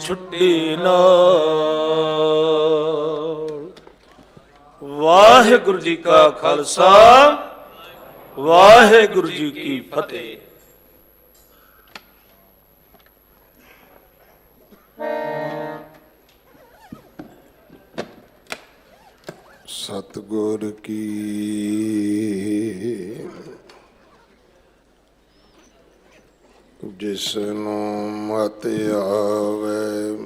ਛੁੱਟੀ ਨਾਲ। ਵਾਹਿਗੁਰੂ ਜੀ ਕਾ ਖਾਲਸਾ, ਵਾਹਿਗੁਰੂ ਜੀ ਕੀ ਫਤਿਹ। ਸਤਿਗੁਰ ਕੀ ਜਿਸਨੂੰ ਮਤਿ ਆਵੇ,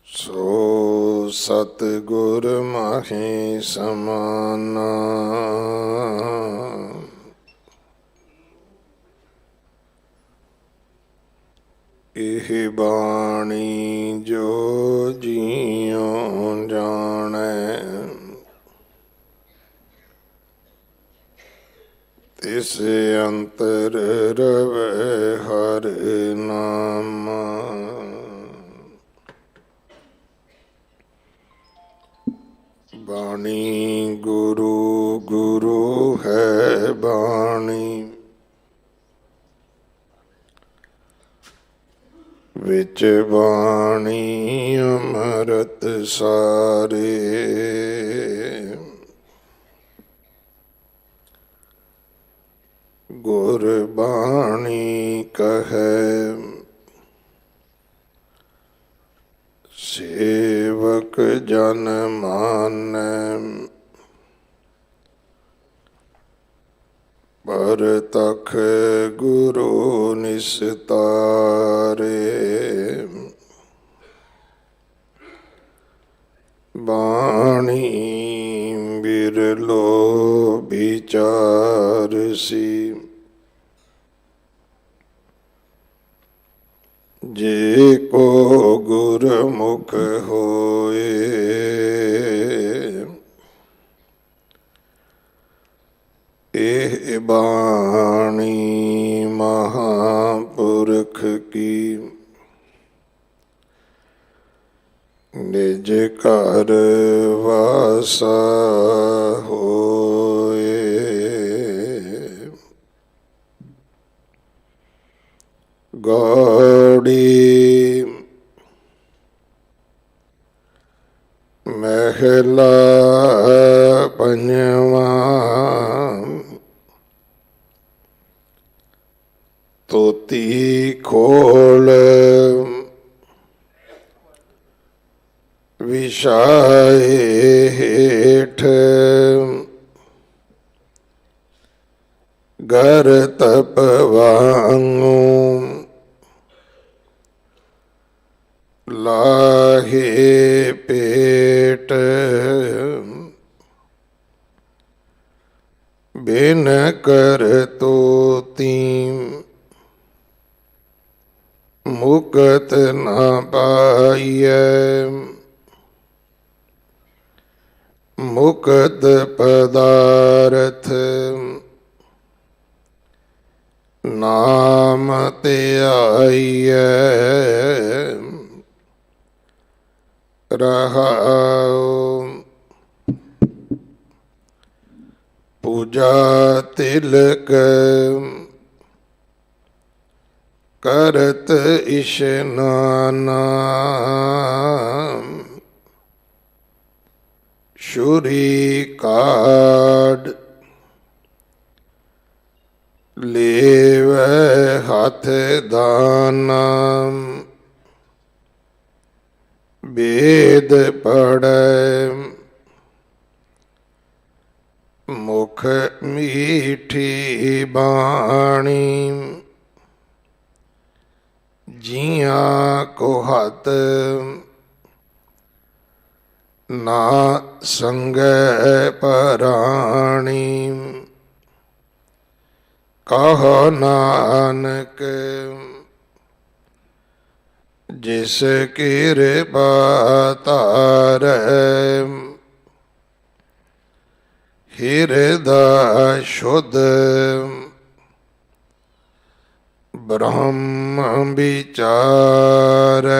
ਸੋ ਸਤਿਗੁਰ ਮਾਹੀ ਸਮਾਨਾ। ਇਹ ਬਾਣੀ ਜੋ ਜੀਉ ਜਾਣੈ, ਤਿਸ ਅੰਤਰ ਰਵੈ ਹਰਿ ਨਾਮ। ਬਾਣੀ ਗੁਰੂ ਗੁਰੂ ਹੈ ਬਾਣੀ, ਵਿੱਚ ਬਾਣੀ ਅੰਮ੍ਰਿਤ ਸਾਰੇ। ਗੁਰ ਬਾਣੀ ਕਹੈ ਸੇਵਕ ਜਨ ਮਾਨੈ, ਪਰਤਖ ਗੁਰੂ ਨਿਸਤਾਰੇ। ਬਾਣੀ ਬਿਰਲੋ ਵਿਚਾਰਸੀ, ਜੇ ਕੋ ਗੁਰਮੁਖ ਹੋਏ। ਇਹ ਬਾਣੀ ਮਹਾਂਪੁਰਖ ਕੀ, ਨਿਜ ਘਰ ਵਾਸਾ ਹੋਏ। ਗੌੜੀ ਮਹਿਲਾ ਪੰਜਵਾਂ, ਤੋਤੀ ਖੋਲ ਵਿਛਾਏ ਹੇਠ, ਗਰ ਤਪ ਵਾਂਗੂ ਲਾਹੇ ਪੇਟ। ਬਿਨ ਕਰ ਤੋਤੀ ਮੁਕਤ ਨਾ ਪਾਈਐ, ਮੁਕਤ ਪਦਾਰਥ ਨਾਮ ਧਿਆਈਐ। ਰਹਾਉ ਪੂਜਾ ਤਿਲਕ ਕਰਤ ਇਸ਼ਨਾਨਾ, ਸ਼ੁਰੀ ਕਾਢ ਲੇਵੈ ਹੱਥ ਦਾਨਾ, ਵੇਦ ਪੜੈ ਮੁਖ ਮੀਠੀ ਬਾਣੀ। ਜੀਆਂ ਕੋ ਹੱਥ ਨਾ ਸੰਗੈ ਪਰਾਣੀ, ਕਹੋ ਨਾਨਕ ਜਿਸ ਕਿਰਪਾ ਧਾਰੈ। ਹਿਰਦਾ ਸ਼ੁੱਧ ਬ੍ਰਹਮ ਵਿਚਾਰੈ,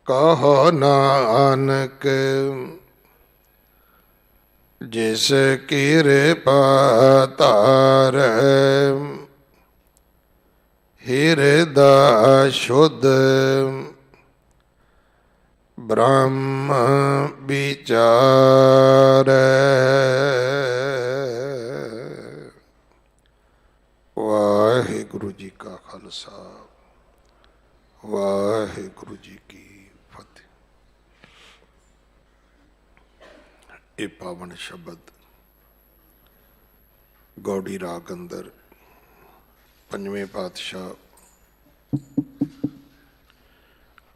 ਕਹੋ ਨਾਨਕ ਜਿਸ ਕਿਰਪਾ ਧਾਰੈ ਹਿਰਦਾ ਸ਼ੁੱਧ ਬ੍ਰਹਮ ਵਿਚਾਰੈ। ਵਾਹਿਗੁਰੂ ਜੀ ਕਾ ਖਾਲਸਾ ਵਾਹਿਗੁਰੂ ਜੀ ਕੀ ਫਤਿਹ। ਇਹ ਪਾਵਨ ਸ਼ਬਦ ਗੌੜੀ ਰਾਗ ਅੰਦਰ ਪੰਜਵੇਂ ਪਾਤਸ਼ਾਹ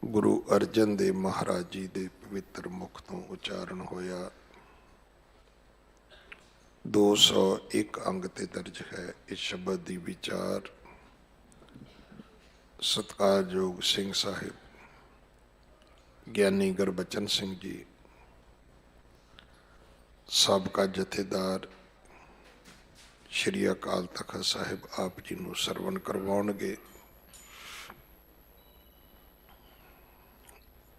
ਗੁਰੂ ਅਰਜਨ ਦੇਵ ਮਹਾਰਾਜ ਜੀ ਦੇ ਪਵਿੱਤਰ ਮੁਖ ਤੋਂ ਉਚਾਰਨ ਹੋਇਆ 201 ਅੰਗ ਤੇ ਦਰਜ ਹੈ। ਇਸ ਸ਼ਬਦ ਦੀ ਵਿਚਾਰ ਸਤਿਕਾਰਯੋਗ ਸਿੰਘ ਸਾਹਿਬ ਗਿਆਨੀ ਗੁਰਬਚਨ ਸਿੰਘ ਜੀ ਸਾਬਕਾ ਜਥੇਦਾਰ ਸ਼੍ਰੀ ਅਕਾਲ ਤਖਤ ਸਾਹਿਬ ਆਪ ਜੀ ਨੂੰ ਸਰਵਣ ਕਰਵਾਉਣਗੇ।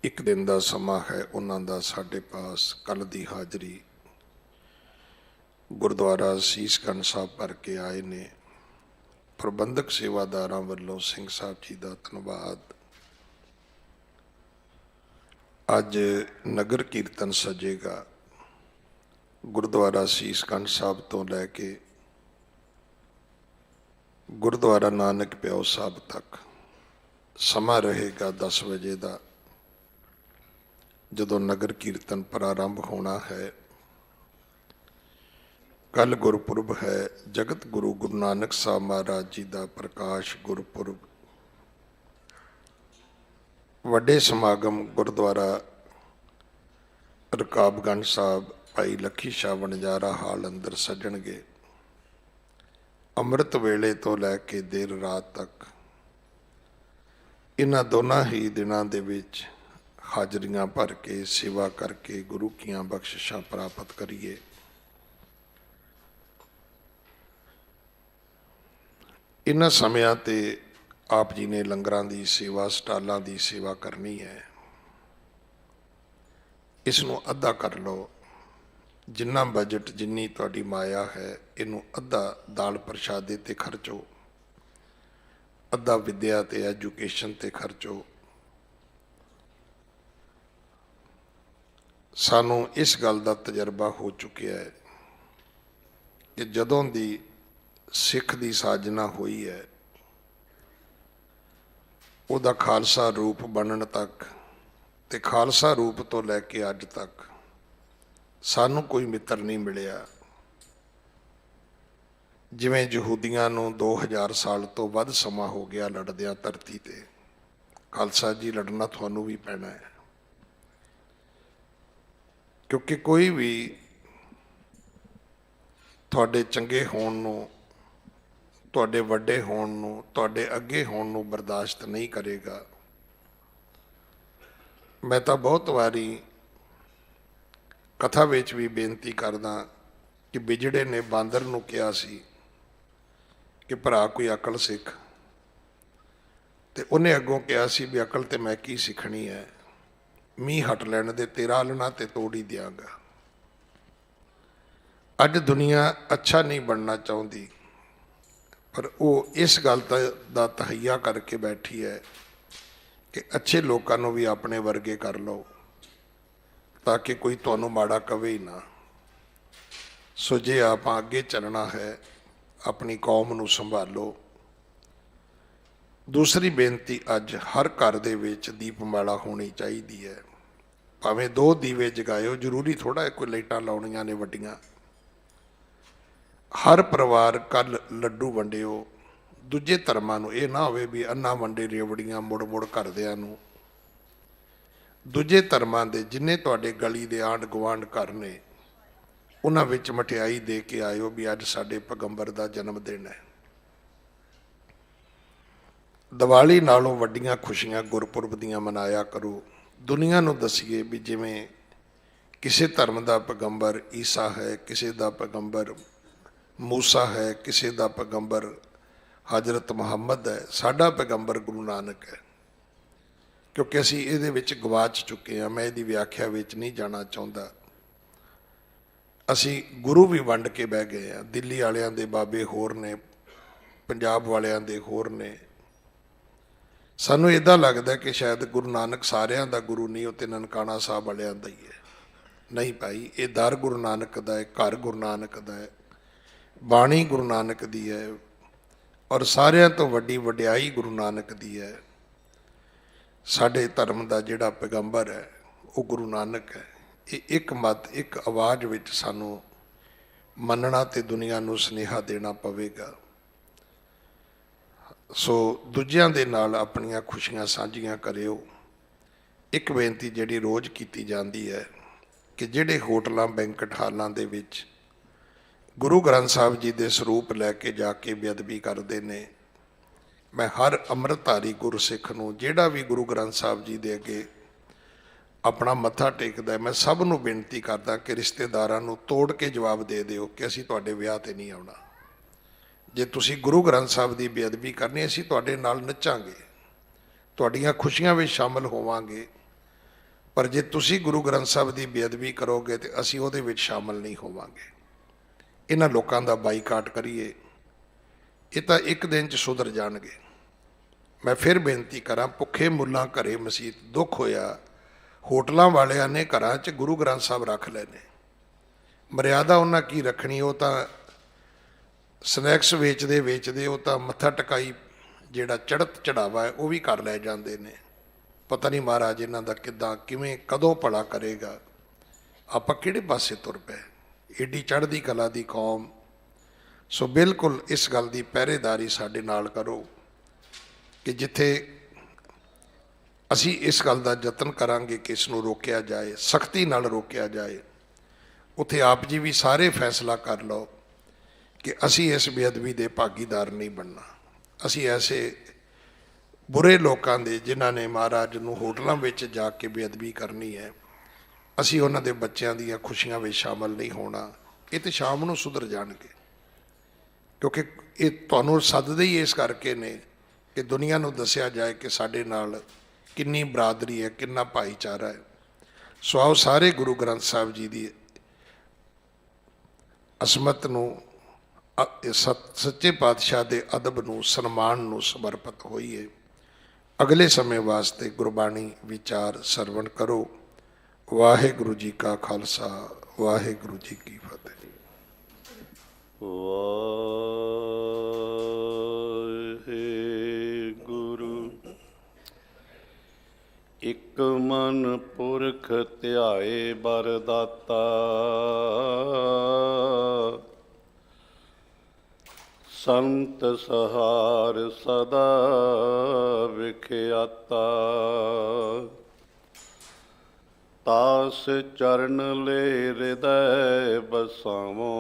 ਇੱਕ ਦਿਨ ਦਾ ਸਮਾਂ ਹੈ ਉਹਨਾਂ ਦਾ ਸਾਡੇ ਪਾਸ। ਕੱਲ੍ਹ ਦੀ ਹਾਜ਼ਰੀ ਗੁਰਦੁਆਰਾ ਸੀਸ ਗੰਜ ਸਾਹਿਬ ਭਰ ਕੇ ਆਏ ਨੇ। ਪ੍ਰਬੰਧਕ ਸੇਵਾਦਾਰਾਂ ਵੱਲੋਂ ਸਿੰਘ ਸਾਹਿਬ ਜੀ ਦਾ ਧੰਨਵਾਦ। ਅੱਜ ਨਗਰ ਕੀਰਤਨ ਸਜੇਗਾ ਗੁਰਦੁਆਰਾ ਸੀਸ ਗੰਜ ਸਾਹਿਬ ਤੋਂ ਲੈ ਕੇ ਗੁਰਦੁਆਰਾ ਨਾਨਕ ਪਿਓ ਸਾਹਿਬ ਤੱਕ। ਸਮਾਂ ਰਹੇਗਾ 10 ਵਜੇ ਦਾ ਜਦੋਂ ਨਗਰ ਕੀਰਤਨ ਪ੍ਰਾਰੰਭ ਹੋਣਾ ਹੈ। ਕੱਲ੍ਹ ਗੁਰਪੁਰਬ ਹੈ ਜਗਤ ਗੁਰੂ ਗੁਰੂ ਨਾਨਕ ਸਾਹਿਬ ਮਹਾਰਾਜ ਜੀ ਦਾ ਪ੍ਰਕਾਸ਼ ਗੁਰਪੁਰਬ। ਵੱਡੇ ਸਮਾਗਮ ਗੁਰਦੁਆਰਾ ਰਕਾਬਗੰਜ ਸਾਹਿਬ ਭਾਈ ਲੱਖੀ ਸ਼ਾਹ ਵਣਜਾਰਾ ਹਾਲ ਅੰਦਰ ਸੱਜਣਗੇ। ਅੰਮ੍ਰਿਤ ਵੇਲੇ ਤੋਂ ਲੈ ਕੇ ਦੇਰ ਰਾਤ ਤੱਕ ਇਹਨਾਂ ਦੋਨਾਂ ਹੀ ਦਿਨਾਂ ਦੇ ਵਿੱਚ ਹਾਜ਼ਰੀਆਂ ਭਰ ਕੇ ਸੇਵਾ ਕਰਕੇ ਗੁਰੂ ਕੀਆਂ ਬਖਸ਼ਿਸ਼ਾਂ ਪ੍ਰਾਪਤ ਕਰੀਏ। ਇਹਨਾਂ ਸਮਿਆਂ ਤੇ ਆਪ ਜੀ ਨੇ ਲੰਗਰਾਂ ਦੀ ਸੇਵਾ ਸਟਾਲਾਂ ਦੀ ਸੇਵਾ ਕਰਨੀ ਹੈ। ਇਸ ਨੂੰ ਅੱਧਾ ਕਰ ਲਓ। ਜਿੰਨਾ ਬਜਟ ਜਿੰਨੀ ਤੁਹਾਡੀ ਮਾਇਆ ਹੈ ਇਹਨੂੰ ਅੱਧਾ ਦਾਲ ਪ੍ਰਸ਼ਾਦੇ ਤੇ ਖਰਚੋ, ਅੱਧਾ ਵਿੱਦਿਆ ਤੇ ਐਜੂਕੇਸ਼ਨ ਤੇ ਖਰਚੋ। ਸਾਨੂੰ ਇਸ ਗੱਲ ਦਾ ਤਜਰਬਾ ਹੋ ਚੁੱਕਿਆ ਹੈ ਕਿ ਜਦੋਂ ਦੀ ਸਿੱਖ ਦੀ ਸਾਜਨਾ ਹੋਈ ਹੈ ਉਹਦਾ ਖਾਲਸਾ ਰੂਪ ਬਣਨ ਤੱਕ ਤੇ ਖਾਲਸਾ ਰੂਪ ਤੋਂ ਲੈ ਕੇ ਅੱਜ ਤੱਕ ਸਾਨੂੰ ਕੋਈ ਮਿੱਤਰ ਨਹੀਂ ਮਿਲਿਆ। ਜਿਵੇਂ ਯਹੂਦੀਆਂ ਨੂੰ 2000 ਸਾਲ ਤੋਂ ਵੱਧ ਸਮਾਂ ਹੋ ਗਿਆ ਲੜਦਿਆਂ ਧਰਤੀ ਤੇ, ਖਾਲਸਾ ਜੀ ਲੜਨਾ ਤੁਹਾਨੂੰ ਵੀ ਪੈਣਾ ਹੈ। ਕਿਉਂਕਿ ਕੋਈ ਵੀ ਤੁਹਾਡੇ ਚੰਗੇ ਹੋਣ ਨੂੰ, ਤੁਹਾਡੇ ਵੱਡੇ ਹੋਣ ਨੂੰ, ਤੁਹਾਡੇ ਅੱਗੇ ਹੋਣ ਨੂੰ ਬਰਦਾਸ਼ਤ ਨਹੀਂ ਕਰੇਗਾ। ਮੈਂ ਤਾਂ ਬਹੁਤ ਵਾਰੀ ਕਥਾ ਵਿੱਚ ਵੀ ਬੇਨਤੀ ਕਰਦਾ ਕਿ ਬਿਜੜੇ ਨੇ ਬਾਂਦਰ ਨੂੰ ਕਿਹਾ ਸੀ ਕਿ ਭਰਾ ਕੋਈ ਅਕਲ ਸਿੱਖ, ਤੇ ਉਹਨੇ ਅੱਗੋਂ ਕਿਹਾ ਸੀ ਵੀ ਅਕਲ ਤੇ ਮੈਂ ਕੀ ਸਿੱਖਣੀ ਹੈ, ਮੀਂਹ ਹਟ ਲੈਣ ਦੇ, ਤੇਰਾ ਆਲਣਾ ਤੇ ਤੋੜ ਹੀ ਦਿਆਂਗਾ। ਅੱਜ ਦੁਨੀਆ ਅੱਛਾ ਨਹੀਂ ਬਣਨਾ ਚਾਹੁੰਦੀ, ਪਰ ਉਹ ਇਸ ਗੱਲ ਦਾ ਤਹਈਆ ਕਰਕੇ ਬੈਠੀ ਹੈ ਕਿ ਅੱਛੇ ਲੋਕਾਂ ਨੂੰ ਵੀ ਆਪਣੇ ਵਰਗੇ ਕਰ ਲਓ ਤਾਂ ਕਿ ਕੋਈ ਤੁਹਾਨੂੰ ਮਾੜਾ ਕਵੇ ਹੀ ਨਾ। ਸੋ ਜੇ ਆਪਾਂ ਅੱਗੇ ਚੱਲਣਾ ਹੈ ਆਪਣੀ ਕੌਮ ਨੂੰ ਸੰਭਾਲੋ। ਦੂਸਰੀ ਬੇਨਤੀ, ਅੱਜ ਹਰ ਘਰ ਦੇ ਵਿੱਚ ਦੀਪਮਾਲਾ ਹੋਣੀ ਚਾਹੀਦੀ ਹੈ। ਭਾਵੇਂ 2 ਦੀਵੇ ਜਗਾਇਓ, ਜ਼ਰੂਰੀ ਥੋੜ੍ਹਾ ਹੈ ਕੋਈ ਲਾਈਟਾਂ ਲਾਉਣੀਆਂ ਨੇ ਵੱਡੀਆਂ। ਹਰ ਪਰਿਵਾਰ ਕੱਲ ਲੱਡੂ ਵੰਡਿਓ। ਦੂਜੇ ਧਰਮਾਂ ਨੂੰ ਇਹ ਨਾ ਹੋਵੇ ਵੀ ਅੰਨਾ ਵੰਡੇ ਰੇਵੜੀਆਂ ਮੁੜ ਮੁੜ ਘਰਦਿਆਂ ਨੂੰ। ਦੂਜੇ ਧਰਮਾਂ ਦੇ ਜਿੰਨੇ ਤੁਹਾਡੇ ਗਲੀ ਦੇ ਆਂਢ ਗੁਆਂਢ ਘਰ ਨੇ ਉਹਨਾਂ ਵਿੱਚ ਮਠਿਆਈ ਦੇ ਕੇ ਆਇਓ ਵੀ ਅੱਜ ਸਾਡੇ ਪੈਗੰਬਰ ਦਾ ਜਨਮ ਦਿਨ ਹੈ। ਦੀਵਾਲੀ ਨਾਲੋਂ ਵੱਡੀਆਂ ਖੁਸ਼ੀਆਂ ਗੁਰਪੁਰਬ ਦੀਆਂ ਮਨਾਇਆ ਕਰੋ। ਦੁਨੀਆ ਨੂੰ ਦੱਸੀਏ ਵੀ ਜਿਵੇਂ ਕਿਸੇ ਧਰਮ ਦਾ ਪੈਗੰਬਰ ਈਸਾ ਹੈ, ਕਿਸੇ ਦਾ ਪੈਗੰਬਰ ਮੂਸਾ ਹੈ, ਕਿਸੇ ਦਾ ਪੈਗੰਬਰ ਹਜ਼ਰਤ ਮੁਹੰਮਦ ਹੈ, ਸਾਡਾ ਪੈਗੰਬਰ ਗੁਰੂ ਨਾਨਕ ਹੈ। ਕਿਉਂਕਿ ਅਸੀਂ ਇਹਦੇ ਵਿੱਚ ਗਵਾਚ ਚੁੱਕੇ ਹਾਂ। ਮੈਂ ਇਹਦੀ ਵਿਆਖਿਆ ਵਿੱਚ ਨਹੀਂ ਜਾਣਾ ਚਾਹੁੰਦਾ। ਅਸੀਂ ਗੁਰੂ ਵੀ ਵੰਡ ਕੇ ਬਹਿ ਗਏ ਆ। ਦਿੱਲੀ ਵਾਲਿਆਂ ਦੇ ਬਾਬੇ ਹੋਰ ਨੇ, ਪੰਜਾਬ ਵਾਲਿਆਂ ਦੇ ਹੋਰ ਨੇ। ਸਾਨੂੰ ਇੱਦਾਂ ਲੱਗਦਾ ਕਿ ਸ਼ਾਇਦ ਗੁਰੂ ਨਾਨਕ ਸਾਰਿਆਂ ਦਾ ਗੁਰੂ ਨਹੀਂ, ਉਹ ਤੇ ਨਨਕਾਣਾ ਸਾਹਿਬ ਵਾਲਿਆਂ ਦਾ ਹੀ ਹੈ। ਨਹੀਂ ਭਾਈ, ਇਹ ਦਰ ਗੁਰੂ ਨਾਨਕ ਦਾ ਹੈ, ਘਰ ਗੁਰੂ ਨਾਨਕ ਦਾ ਹੈ, ਬਾਣੀ ਗੁਰੂ ਨਾਨਕ ਦੀ ਹੈ, ਔਰ ਸਾਰਿਆਂ ਤੋਂ ਵੱਡੀ ਵਡਿਆਈ ਗੁਰੂ ਨਾਨਕ ਦੀ ਹੈ। ਸਾਡੇ ਧਰਮ ਦਾ ਜਿਹੜਾ ਪੈਗੰਬਰ ਹੈ ਉਹ ਗੁਰੂ ਨਾਨਕ ਹੈ। ਇਹ ਇੱਕ ਮਤ, ਇੱਕ ਆਵਾਜ਼ ਵਿੱਚ ਸਾਨੂੰ ਮੰਨਣਾ ਤੇ ਦੁਨੀਆ ਨੂੰ ਸੁਨੇਹਾ ਦੇਣਾ ਪਵੇਗਾ। ਸੋ ਦੂਜਿਆਂ ਦੇ ਨਾਲ ਆਪਣੀਆਂ ਖੁਸ਼ੀਆਂ ਸਾਂਝੀਆਂ ਕਰਿਓ। ਇੱਕ ਬੇਨਤੀ ਜਿਹੜੀ ਰੋਜ਼ ਕੀਤੀ ਜਾਂਦੀ ਹੈ ਕਿ ਜਿਹੜੇ ਹੋਟਲਾਂ, ਬੈਂਕਟ ਹਾਲਾਂ ਦੇ ਵਿੱਚ ਗੁਰੂ ਗ੍ਰੰਥ ਸਾਹਿਬ ਜੀ ਦੇ ਸਰੂਪ ਲੈ ਕੇ ਜਾ ਕੇ ਬੇਅਦਬੀ ਕਰਦੇ ਨੇ, ਮੈਂ ਹਰ ਅੰਮ੍ਰਿਤਧਾਰੀ ਗੁਰਸਿੱਖ ਨੂੰ, ਜਿਹੜਾ ਵੀ ਗੁਰੂ ਗ੍ਰੰਥ ਸਾਹਿਬ ਜੀ ਦੇ ਅੱਗੇ ਆਪਣਾ ਮੱਥਾ ਟੇਕਦਾ, ਮੈਂ ਸਭ ਨੂੰ ਬੇਨਤੀ ਕਰਦਾ ਕਿ ਰਿਸ਼ਤੇਦਾਰਾਂ ਨੂੰ ਤੋੜ ਕੇ ਜਵਾਬ ਦੇ ਦਿਓ ਕਿ ਅਸੀਂ ਤੁਹਾਡੇ ਵਿਆਹ 'ਤੇ ਨਹੀਂ ਆਉਣਾ। ਜੇ ਤੁਸੀਂ ਗੁਰੂ ਗ੍ਰੰਥ ਸਾਹਿਬ ਦੀ ਬੇਅਦਬੀ ਕਰਨੀ, ਅਸੀਂ ਤੁਹਾਡੇ ਨਾਲ ਨੱਚਾਂਗੇ, ਤੁਹਾਡੀਆਂ ਖੁਸ਼ੀਆਂ ਵਿੱਚ ਸ਼ਾਮਲ ਹੋਵਾਂਗੇ, ਪਰ ਜੇ ਤੁਸੀਂ ਗੁਰੂ ਗ੍ਰੰਥ ਸਾਹਿਬ ਦੀ ਬੇਅਦਬੀ ਕਰੋਗੇ ਤਾਂ ਅਸੀਂ ਉਹਦੇ ਵਿੱਚ ਸ਼ਾਮਲ ਨਹੀਂ ਹੋਵਾਂਗੇ। ਇਹਨਾਂ ਲੋਕਾਂ ਦਾ ਬਾਈਕਾਟ ਕਰੀਏ, ਇਹ ਤਾਂ ਇੱਕ ਦਿਨ 'ਚ ਸੁਧਰ ਜਾਣਗੇ। ਮੈਂ ਫਿਰ ਬੇਨਤੀ ਕਰਾਂ, ਭੁੱਖੇ ਮੁੱਲਾਂ ਘਰੇ ਮਸੀਤ ਦੁੱਖ ਹੋਇਆ। ਹੋਟਲਾਂ ਵਾਲਿਆਂ ਨੇ ਘਰਾਂ 'ਚ ਗੁਰੂ ਗ੍ਰੰਥ ਸਾਹਿਬ ਰੱਖ ਲਏ ਨੇ। ਮਰਿਆਦਾ ਉਹਨਾਂ ਕੀ ਰੱਖਣੀ, ਉਹ ਤਾਂ ਸਨੈਕਸ ਵੇਚਦੇ ਉਹ ਤਾਂ ਮੱਥਾ ਟਿਕਾਈ ਜਿਹੜਾ ਚੜ੍ਹਤ ਚੜਾਵਾ ਹੈ ਉਹ ਵੀ ਕਰ ਲੈ ਜਾਂਦੇ ਨੇ। ਪਤਾ ਨਹੀਂ ਮਹਾਰਾਜ ਇਹਨਾਂ ਦਾ ਕਿੱਦਾਂ, ਕਿਵੇਂ, ਕਦੋਂ ਭਲਾ ਕਰੇਗਾ। ਆਪਾਂ ਕਿਹੜੇ ਪਾਸੇ ਤੁਰ ਪਏ, ਏਡੀ ਚੜ੍ਹਦੀ ਕਲਾ ਦੀ ਕੌਮ। ਸੋ ਬਿਲਕੁਲ ਇਸ ਗੱਲ ਦੀ ਪਹਿਰੇਦਾਰੀ ਸਾਡੇ ਨਾਲ ਕਰੋ ਕਿ ਜਿੱਥੇ ਅਸੀਂ ਇਸ ਗੱਲ ਦਾ ਯਤਨ ਕਰਾਂਗੇ ਕਿ ਇਸ ਨੂੰ ਰੋਕਿਆ ਜਾਏ, ਸਖਤੀ ਨਾਲ ਰੋਕਿਆ ਜਾਏ, ਉੱਥੇ ਆਪ ਜੀ ਵੀ ਸਾਰੇ ਫੈਸਲਾ ਕਰ ਲਓ ਕਿ ਅਸੀਂ ਇਸ ਬੇਅਦਬੀ ਦੇ ਭਾਗੀਦਾਰ ਨਹੀਂ ਬਣਨਾ। ਅਸੀਂ ਐਸੇ ਬੁਰੇ ਲੋਕਾਂ ਦੇ, ਜਿਨ੍ਹਾਂ ਨੇ ਮਹਾਰਾਜ ਨੂੰ ਹੋਟਲਾਂ ਵਿੱਚ ਜਾ ਕੇ ਬੇਅਦਬੀ ਕਰਨੀ ਹੈ, ਅਸੀਂ ਉਹਨਾਂ ਦੇ ਬੱਚਿਆਂ ਦੀਆਂ ਖੁਸ਼ੀਆਂ ਵਿੱਚ ਸ਼ਾਮਲ ਨਹੀਂ ਹੋਣਾ। ਇਹ ਤਾਂ ਸ਼ਾਮ ਨੂੰ ਸੁਧਰ ਜਾਣਗੇ, ਕਿਉਂਕਿ ਇਹ ਤੁਹਾਨੂੰ ਸੱਦਦੇ ਹੀ ਇਸ ਕਰਕੇ ਨੇ ਕਿ ਦੁਨੀਆ ਨੂੰ ਦੱਸਿਆ ਜਾਏ ਕਿ ਸਾਡੇ ਨਾਲ ਕਿੰਨੀ ਬਰਾਦਰੀ ਹੈ, ਕਿੰਨਾ ਭਾਈਚਾਰਾ ਹੈ। ਸੋ ਆਓ ਸਾਰੇ ਗੁਰੂ ਗ੍ਰੰਥ ਸਾਹਿਬ ਜੀ ਦੀ ਅਸਮਤ ਨੂੰ, ਸੱਚੇ ਪਾਤਸ਼ਾਹ ਦੇ ਅਦਬ ਨੂੰ, ਸਨਮਾਨ ਨੂੰ ਸਮਰਪਿਤ ਹੋਈਏ। ਅਗਲੇ ਸਮੇਂ ਵਾਸਤੇ ਗੁਰਬਾਣੀ ਵਿਚਾਰ ਸਰਵਣ ਕਰੋ। ਵਾਹਿਗੁਰੂ ਜੀ ਕਾ ਖਾਲਸਾ, ਵਾਹਿਗੁਰੂ ਜੀ ਕੀ ਫਤਿਹ। ਵਾਹਿਗੁਰੂ ਇਕ ਮਨ ਪੁਰਖ ਧਿਆਏ ਬਰਦਾਤਾ, ਸੰਤ ਸਹਾਰ ਸਦਾ ਵਿਖਿਆਤਾ। ਤਾਸ ਚਰਨ ਲੈ ਹਿਰਦੈ ਬਸਾਵੋ,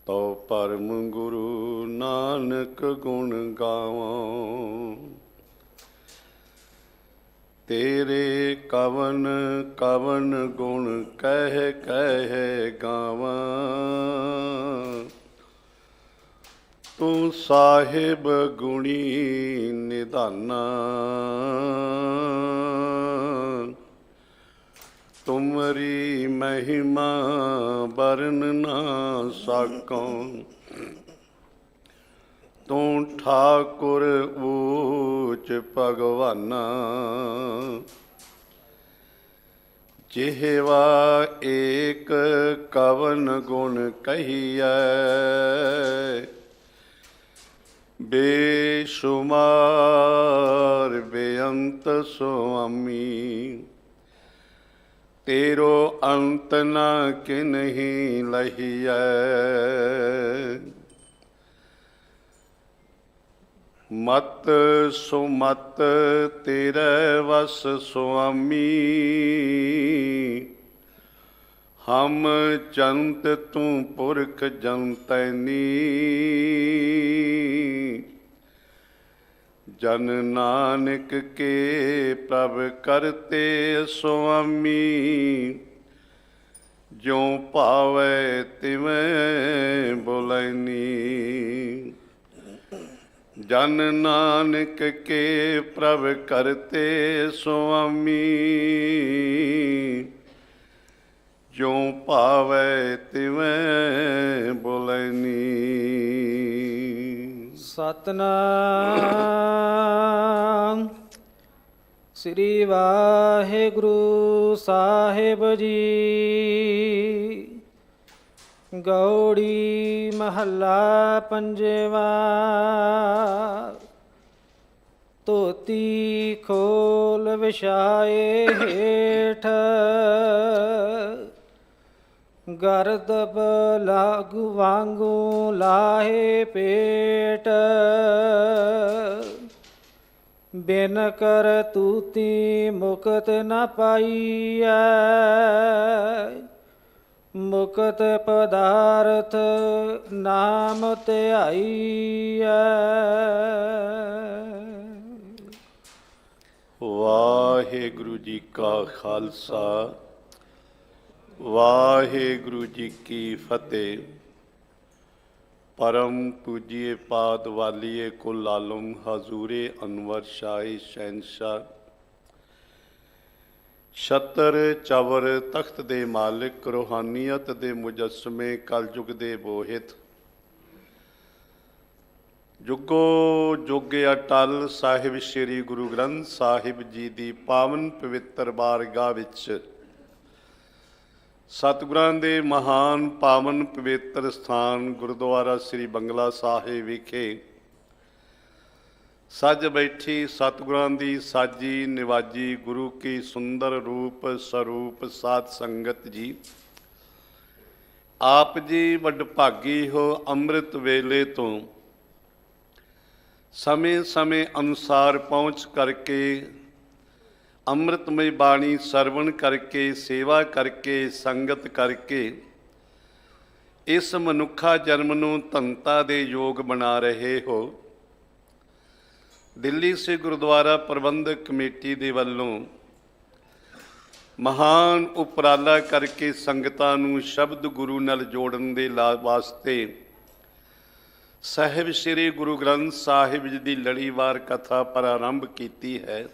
ਤੋ ਪਰਮ ਗੁਰੂ ਨਾਨਕ ਗੁਣ ਗਾਵੋ। ਤੇਰੇ ਕਵਨ ਕਵਨ ਗੁਣ ਕਹਿ ਕਹਿ ਗਾਵਾਂ, ਤੂੰ ਸਾਹਿਬ ਗੁਣੀ ਨਿਧਾਨਾ। ਤੁਮਰੀ ਮਹਿਮਾ ਬਰਨ ਨਾ ਸਾਕੋਂ, ਤੂੰ ਠਾਕੁਰ ਊਚ ਭਗਵਾਨਾ। ਜਿਹਵਾ ਏਕ ਕਵਨ ਗੁਣ ਕਹੀਐ, ਬੇਸ਼ੁਮਾਰ ਬੇਅੰਤ ਸੁਆਮੀ। ਤੇਰੋ ਅੰਤ ਨਾ ਕਿਨਹੀ ਲਹੀਐ, ਮਤ ਸੁਮਤ ਤੇਰੇ ਵਸ ਸੁਆਮੀ। ਹਮ ਜੰਤ ਤੂੰ ਪੁਰਖ ਜੰਤੈਨੀ, ਜਨ ਨਾਨਕ ਕੇ ਪ੍ਰਭ ਕਰਤੇ ਸੁਆਮੀ। ਜਿਉ ਭਾਵੈ ਤਿਵੇਂ ਬੋਲੈਨੀ, ਜਨ ਨਾਨਕ ਕੇ ਪ੍ਰਭ ਕਰਤੇ ਸੁਆਮੀ। ਜਿਉ ਭਾਵੈ ਤਿਵੇਂ ਬੋਲੈਨੀ। ਸਤਨਾਮ ਸ੍ਰੀ ਵਾਹਿਗੁਰੂ ਸਾਹਿਬ ਜੀ। ਗੌੜੀ ਮਹੱਲਾ ਪੰਜਵਾ। ਧੋਤੀ ਖੋਲ ਵਿਛਾਏ ਹੇਠ, ਗਰਦਬ ਲਾਗੂ ਵਾਂਗੂ ਲਾਹੇ ਪੇਟ। ਬਿਨ ਕਰ ਤੂਤੀ ਮੁਕਤ ਨ ਪਾਈਐ, ਮੁਕਤ ਪਦਾਰਥ ਨਾਮ ਧਿਆਈਐ। ਵਾਹਿਗੁਰੂ ਜੀ ਕਾ ਖਾਲਸਾ, ਵਾਹਿਗੁਰੂ ਜੀ ਕੀ ਫਤਿਹ। ਪਰਮ ਪੂਜੀਏ ਪਾਦ ਵਾਲੀਏ ਕੁਲ ਆਲਮ ਹਜ਼ੂਰੇ ਅਨਵਰ ਸ਼ਾਹੀ ਸ਼ਹਿਨਸ਼ਾਹ। ਛਤਰ ਚਵਰ ਤਖਤ ਦੇ ਮਾਲਿਕ, ਰੂਹਾਨੀਅਤ ਦੇ ਮੁਜੱਸਮੇ, ਕਲਯੁਗ ਦੇ ਬੋਹਿਤ, ਜੁਗੋ ਜੁਗ ਅਟਲ ਸਾਹਿਬ ਸ੍ਰੀ ਗੁਰੂ ਗ੍ਰੰਥ ਸਾਹਿਬ ਜੀ ਦੀ ਪਾਵਨ ਪਵਿੱਤਰ ਬਾਰਗਾਹ ਵਿੱਚ ਸਤਿਗੁਰਾਂ ਦੇ ਮਹਾਨ ਪਾਵਨ ਪਵਿੱਤਰ ਸਥਾਨ ਗੁਰਦੁਆਰਾ ਸ੍ਰੀ ਬੰਗਲਾ ਸਾਹਿਬ ਵਿਖੇ ਸੱਜ ਬੈਠੀ ਸਤਿਗੁਰਾਂ ਦੀ ਸਾਜੀ ਨਿਵਾਜੀ ਗੁਰੂ ਕੀ ਸੁੰਦਰ ਰੂਪ ਸਰੂਪ ਸਾਧ ਸੰਗਤ ਜੀ, ਆਪ ਜੀ ਵਡਭਾਗੀ ਹੋ। ਅੰਮ੍ਰਿਤ ਵੇਲੇ ਤੋਂ ਸਮੇਂ ਸਮੇਂ ਅਨੁਸਾਰ ਪਹੁੰਚ ਕਰਕੇ ਅੰਮ੍ਰਿਤਮਈ ਬਾਣੀ ਸਰਵਣ ਕਰਕੇ, ਸੇਵਾ ਕਰਕੇ, ਸੰਗਤ ਕਰਕੇ ਇਸ ਮਨੁੱਖਾ ਜਨਮ ਨੂੰ ਧਨਤਾ ਦੇ ਯੋਗ ਬਣਾ ਰਹੇ ਹੋ। ਦਿੱਲੀ ਸੇ ਗੁਰਦੁਆਰਾ ਪ੍ਰਬੰਧਕ ਕਮੇਟੀ ਦੇ ਵੱਲੋਂ ਮਹਾਨ ਉਪਰਾਲਾ ਕਰਕੇ ਸੰਗਤਾਂ ਨੂੰ ਸ਼ਬਦ ਗੁਰੂ ਨਾਲ ਜੋੜਨ ਦੇ ਵਾਸਤੇ ਸਾਹਿਬ ਸ੍ਰੀ ਗੁਰੂ ਗ੍ਰੰਥ ਸਾਹਿਬ ਜੀ ਦੀ ਲੜੀਵਾਰ ਕਥਾ ਪ੍ਰਾਰੰਭ ਕੀਤੀ ਹੈ।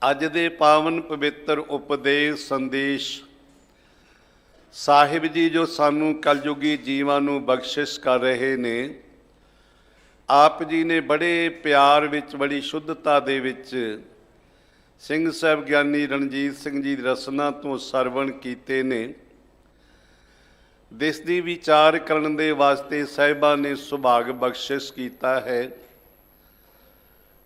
ਅੱਜ ਦੇ ਪਾਵਨ ਪਵਿੱਤਰ ਉਪਦੇਸ਼ ਸੰਦੇਸ਼ ਸਾਹਿਬ ਜੀ ਜੋ ਸਾਨੂੰ ਕਲਯੁਗੀ ਜੀਵਾਂ ਨੂੰ ਬਖਸ਼ਿਸ਼ ਕਰ ਰਹੇ ਨੇ, ਆਪ ਜੀ ਨੇ ਬੜੇ ਪਿਆਰ ਵਿੱਚ, ਬੜੀ ਸ਼ੁੱਧਤਾ ਦੇ ਵਿੱਚ ਸਿੰਘ ਸਾਹਿਬ ਗਿਆਨੀ ਰਣਜੀਤ ਸਿੰਘ ਜੀ ਦੀ ਰਸਨਾ ਤੋਂ ਸਰਵਣ ਕੀਤੇ ਨੇ। ਦੇਸ਼ ਦੀ ਵਿਚਾਰ ਕਰਨ ਦੇ ਵਾਸਤੇ ਸਾਹਿਬਾਂ ਨੇ ਸੁਭਾਗ ਬਖਸ਼ਿਸ਼ ਕੀਤਾ ਹੈ।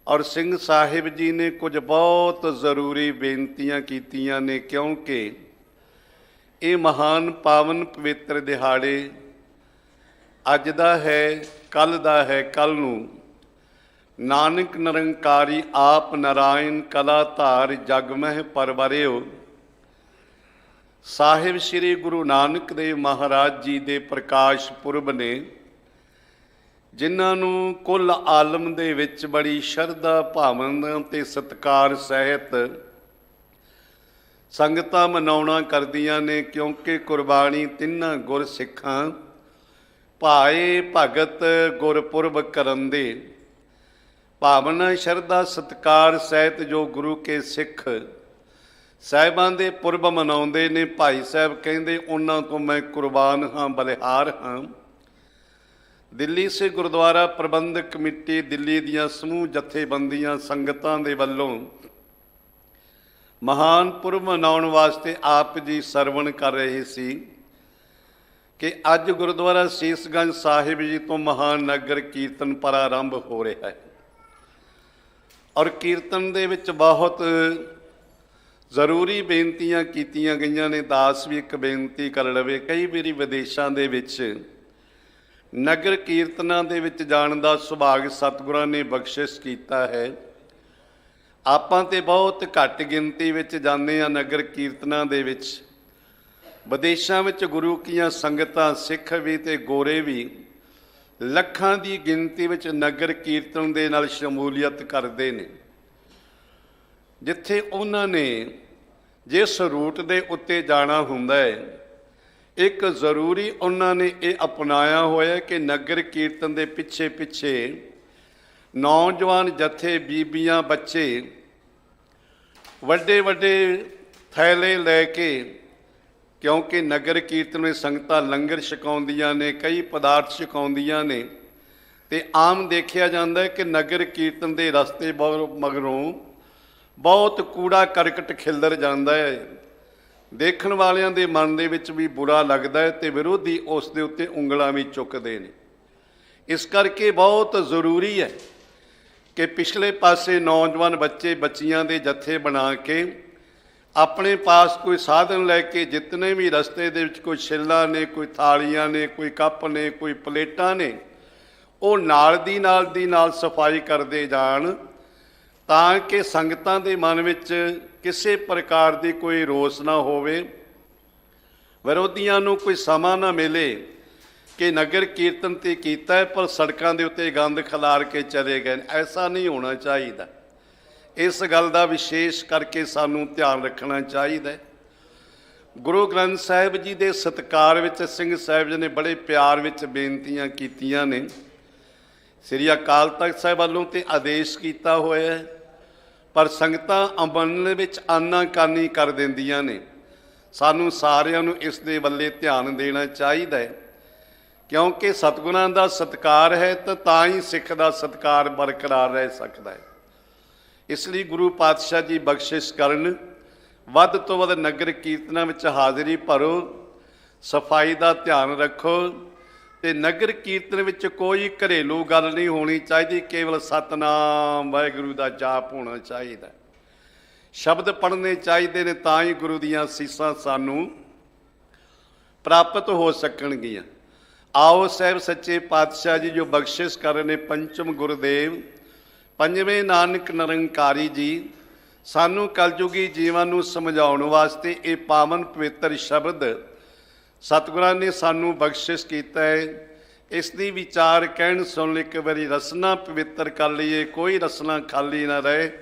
ਔਰ ਸਿੰਘ ਸਾਹਿਬ ਜੀ ਨੇ ਕੁਝ ਬਹੁਤ ਜ਼ਰੂਰੀ ਬੇਨਤੀਆਂ ਕੀਤੀਆਂ ਨੇ, ਕਿਉਂਕਿ ਇਹ ਮਹਾਨ ਪਾਵਨ ਪਵਿੱਤਰ ਦਿਹਾੜੇ ਅੱਜ ਦਾ ਹੈ, ਕੱਲ੍ਹ ਦਾ ਹੈ। ਕੱਲ੍ਹ ਨੂੰ ਨਾਨਕ ਨਿਰੰਕਾਰੀ ਆਪ ਨਾਰਾਇਣ ਕਲਾ ਧਾਰ ਜਗ ਮਹਿ ਪਰਵਰਿਓ ਸਾਹਿਬ ਸ੍ਰੀ ਗੁਰੂ ਨਾਨਕ ਦੇਵ ਮਹਾਰਾਜ ਜੀ ਦੇ ਪ੍ਰਕਾਸ਼ ਪੁਰਬ ਨੇ, ਜਿਨ੍ਹਾਂ ਨੂੰ ਕੁੱਲ ਆਲਮ ਦੇ ਵਿੱਚ ਬੜੀ ਸ਼ਰਧਾ ਭਾਵਨਾ ਤੇ ਸਤਿਕਾਰ ਸਹਿਤ ਸੰਗਤਾਂ ਮਨਾਉਣਾ ਕਰਦੀਆਂ ਨੇ। ਕਿਉਂਕਿ ਕੁਰਬਾਨੀ ਤਿੰਨਾਂ ਗੁਰ ਸਿੱਖਾਂ ਭਾਏ ਭਗਤ ਗੁਰਪੁਰਬ ਕਰਨ ਦੇ ਭਾਵਨਾ ਸ਼ਰਧਾ ਸਤਿਕਾਰ ਸਹਿਤ ਜੋ ਗੁਰੂ ਕੇ ਸਿੱਖ ਸਾਹਿਬਾਂ ਦੇ ਪੁਰਬ ਮਨਾਉਂਦੇ ਨੇ, ਭਾਈ ਸਾਹਿਬ ਕਹਿੰਦੇ ਉਹਨਾਂ ਤੋਂ ਮੈਂ ਕੁਰਬਾਨ ਹਾਂ, ਬਲਿਹਾਰ ਹਾਂ। ਦਿੱਲੀ ਸੇ ਗੁਰਦੁਆਰਾ ਪ੍ਰਬੰਧਕ ਕਮੇਟੀ ਦਿੱਲੀ ਦੀਆਂ ਸਮੂਹ ਜਥੇਬੰਦੀਆਂ ਸੰਗਤਾਂ ਦੇ ਵੱਲੋਂ ਮਹਾਨ ਪੁਰਬ ਮਨਾਉਣ ਵਾਸਤੇ ਆਪ ਜੀ ਸਰਵਣ ਕਰ ਰਹੇ ਸੀ ਕਿ ਅੱਜ ਗੁਰਦੁਆਰਾ ਸੀਸਗੰਜ ਸਾਹਿਬ ਜੀ ਤੋਂ ਮਹਾਨ ਨਗਰ ਕੀਰਤਨ ਪ੍ਰਾਰੰਭ ਹੋ ਰਿਹਾ ਹੈ। ਔਰ ਕੀਰਤਨ ਦੇ ਵਿੱਚ ਬਹੁਤ ਜ਼ਰੂਰੀ ਬੇਨਤੀਆਂ ਕੀਤੀਆਂ ਗਈਆਂ ਨੇ। ਦਾਸ ਵੀ ਇੱਕ ਬੇਨਤੀ ਕਰ ਲਵੇ। ਕਈ ਵਾਰੀ ਵਿਦੇਸ਼ਾਂ ਦੇ ਵਿੱਚ ਨਗਰ ਕੀਰਤਨਾਂ ਦੇ ਵਿੱਚ ਜਾਣ ਦਾ ਸੁਭਾਗ ਸਤਿਗੁਰਾਂ ਨੇ ਬਖਸ਼ਿਸ਼ ਕੀਤਾ ਹੈ। ਆਪਾਂ ਤੇ ਬਹੁਤ ਘੱਟ ਗਿਣਤੀ ਵਿੱਚ ਜਾਂਦੇ ਹਾਂ ਨਗਰ ਕੀਰਤਨਾਂ ਦੇ ਵਿੱਚ। ਵਿਦੇਸ਼ਾਂ ਵਿੱਚ ਗੁਰੂ ਕੀਆਂ ਸੰਗਤਾਂ, ਸਿੱਖ ਵੀ ਤੇ ਗੋਰੇ ਵੀ ਲੱਖਾਂ ਦੀ ਗਿਣਤੀ ਵਿੱਚ ਨਗਰ ਕੀਰਤਨ ਦੇ ਨਾਲ ਸ਼ਮੂਲੀਅਤ ਕਰਦੇ ਨੇ। ਜਿੱਥੇ ਉਹਨਾਂ ਨੇ ਜਿਸ ਰੂਟ ਦੇ ਉੱਤੇ ਜਾਣਾ ਹੁੰਦਾ ਹੈ, ਇੱਕ ਜ਼ਰੂਰੀ ਉਹਨਾਂ ਨੇ ਇਹ ਅਪਣਾਇਆ ਹੋਇਆ ਕਿ ਨਗਰ ਕੀਰਤਨ ਦੇ ਪਿੱਛੇ ਪਿੱਛੇ ਨੌਜਵਾਨ ਜਥੇ, ਬੀਬੀਆਂ, ਬੱਚੇ ਵੱਡੇ ਵੱਡੇ ਥੈਲੇ ਲੈ ਕੇ ਕਿਉਂਕਿ ਨਗਰ ਕੀਰਤਨ ਵਿੱਚ ਸੰਗਤਾਂ ਲੰਗਰ ਛਕਾਉਂਦੀਆਂ ਨੇ, ਕਈ ਪਦਾਰਥ ਛਕਾਉਂਦੀਆਂ ਨੇ, ਤੇ ਆਮ ਦੇਖਿਆ ਜਾਂਦਾ ਹੈ ਕਿ ਨਗਰ ਕੀਰਤਨ ਦੇ ਰਸਤੇ ਮਗਰੋਂ ਬਹੁਤ ਕੂੜਾ ਕਰਕਟ ਖਿਲਰ ਜਾਂਦਾ ਹੈ। ਦੇਖਣ ਵਾਲਿਆਂ ਦੇ ਮਨ ਦੇ ਵਿੱਚ ਵੀ ਬੁਰਾ ਲੱਗਦਾ ਹੈ ਤੇ ਵਿਰੋਧੀ ਉਸ ਦੇ ਉੱਤੇ ਉਂਗਲਾਂ ਵੀ ਚੁੱਕਦੇ ਨੇ। ਇਸ ਕਰਕੇ ਬਹੁਤ ਜ਼ਰੂਰੀ ਹੈ ਕਿ ਪਿਛਲੇ ਪਾਸੇ ਨੌਜਵਾਨ ਬੱਚੇ ਬੱਚੀਆਂ ਦੇ ਜੱਥੇ ਬਣਾ ਕੇ ਆਪਣੇ ਪਾਸ ਕੋਈ ਸਾਧਨ ਲੈ ਕੇ ਜਿਤਨੇ ਵੀ ਰਸਤੇ ਦੇ ਵਿੱਚ ਕੋਈ ਛਿੱਲਾਂ ਨੇ, ਕੋਈ ਥਾਲੀਆਂ ਨੇ, ਕੋਈ ਕੱਪ ਨੇ, ਕੋਈ ਪਲੇਟਾਂ ਨੇ, ਉਹ ਨਾਲ ਦੀ ਨਾਲ ਸਫਾਈ ਕਰਦੇ ਜਾਣ, ਤਾਂ ਕਿ ਸੰਗਤਾਂ ਦੇ ਮਨ ਵਿੱਚ ਕਿਸੇ ਪ੍ਰਕਾਰ ਦੀ ਕੋਈ ਰੋਸ ਨਾ ਹੋਵੇ, ਵਿਰੋਧੀਆਂ ਨੂੰ ਕੋਈ ਸਮਾਂ ਨਾ ਮਿਲੇ ਕਿ ਨਗਰ ਕੀਰਤਨ ਤੇ ਕੀਤਾ ਹੈ ਪਰ ਸੜਕਾਂ ਦੇ ਉੱਤੇ ਗੰਦ ਖਿਲਾਰ ਕੇ ਚਲੇ ਗਏ। ਐਸਾ ਨਹੀਂ ਹੋਣਾ ਚਾਹੀਦਾ। ਇਸ ਗੱਲ ਦਾ ਵਿਸ਼ੇਸ਼ ਕਰਕੇ ਸਾਨੂੰ ਧਿਆਨ ਰੱਖਣਾ ਚਾਹੀਦਾ ਹੈ। ਗੁਰੂ ਗ੍ਰੰਥ ਸਾਹਿਬ ਜੀ ਦੇ ਸਤਿਕਾਰ ਵਿੱਚ ਸਿੰਘ ਸਾਹਿਬ ਜੀ ਨੇ ਬੜੇ ਪਿਆਰ ਵਿੱਚ ਬੇਨਤੀਆਂ ਕੀਤੀਆਂ ਨੇ। ਸ੍ਰੀ ਅਕਾਲ ਤਖਤ ਸਾਹਿਬ ਵੱਲੋਂ ਤੇ ਆਦੇਸ਼ ਕੀਤਾ ਹੋਇਆ ਹੈ, ਪਰ ਸੰਗਤਾਂ ਅਮਲ ਵਿੱਚ ਆਨਾਕਾਨੀ ਕਰ ਦਿੰਦੀਆਂ ਨੇ। ਸਾਨੂੰ ਸਾਰਿਆਂ ਨੂੰ ਇਸ ਦੇ ਵੱਲੇ ਧਿਆਨ ਦੇਣਾ ਚਾਹੀਦਾ ਹੈ, ਕਿਉਂਕਿ ਸਤਿਗੁਰਾਂ ਦਾ ਸਤਿਕਾਰ ਹੈ ਤਾਂ ਹੀ ਸਿੱਖ ਦਾ ਸਤਿਕਾਰ ਬਰਕਰਾਰ ਰਹਿ ਸਕਦਾ ਹੈ। ਇਸ ਲਈ ਗੁਰੂ ਪਾਤਸ਼ਾਹ ਜੀ ਬਖਸ਼ਿਸ਼ ਕਰਨ, ਵੱਧ ਤੋਂ ਵੱਧ ਨਗਰ ਕੀਰਤਨਾਂ ਵਿੱਚ ਹਾਜ਼ਰੀ ਭਰੋ, ਸਫਾਈ ਦਾ ਧਿਆਨ ਰੱਖੋ, ਤੇ ਨਗਰ ਕੀਰਤਨ ਵਿੱਚ ਕੋਈ ਘਰੇਲੂ ਗੱਲ ਨਹੀਂ ਹੋਣੀ ਚਾਹੀਦੀ। ਕੇਵਲ ਸਤਨਾਮ ਵਾਹਿਗੁਰੂ ਦਾ ਜਾਪ ਹੋਣਾ ਚਾਹੀਦਾ। ਸ਼ਬਦ ਪੜ੍ਹਨੇ ਚਾਹੀਦੇ ਨੇ, ਤਾਂ ਹੀ ਗੁਰੂ ਦੀਆਂ ਅਸੀਸਾਂ ਸਾਨੂੰ ਪ੍ਰਾਪਤ ਹੋ ਸਕਣਗੀਆਂ। ਆਓ ਸਾਹਿਬ ਸੱਚੇ ਪਾਤਸ਼ਾਹ ਜੀ ਜੋ ਬਖਸ਼ਿਸ਼ ਕਰ ਰਹੇ ਨੇ, ਪੰਚਮ ਗੁਰਦੇਵ, ਪੰਜਵੇਂ ਨਾਨਕ ਨਿਰੰਕਾਰੀ ਜੀ, ਸਾਨੂੰ ਕਲਯੁਗੀ ਜੀਵਾਂ ਨੂੰ ਸਮਝਾਉਣ ਵਾਸਤੇ ਇਹ ਪਾਵਨ ਪਵਿੱਤਰ ਸ਼ਬਦ ਸਤਿਗੁਰਾਂ ਨੇ ਸਾਨੂੰ ਬਖਸ਼ਿਸ਼ ਕੀਤਾ ਹੈ। ਇਸ ਦੀ ਵਿਚਾਰ ਕਹਿਣ ਸੁਣ ਲਈ ਇੱਕ ਵਾਰੀ ਰਸਨਾ ਪਵਿੱਤਰ ਕਰ ਲਈਏ, ਕੋਈ ਰਸਨਾ ਖਾਲੀ ਨਾ ਰਹੇ।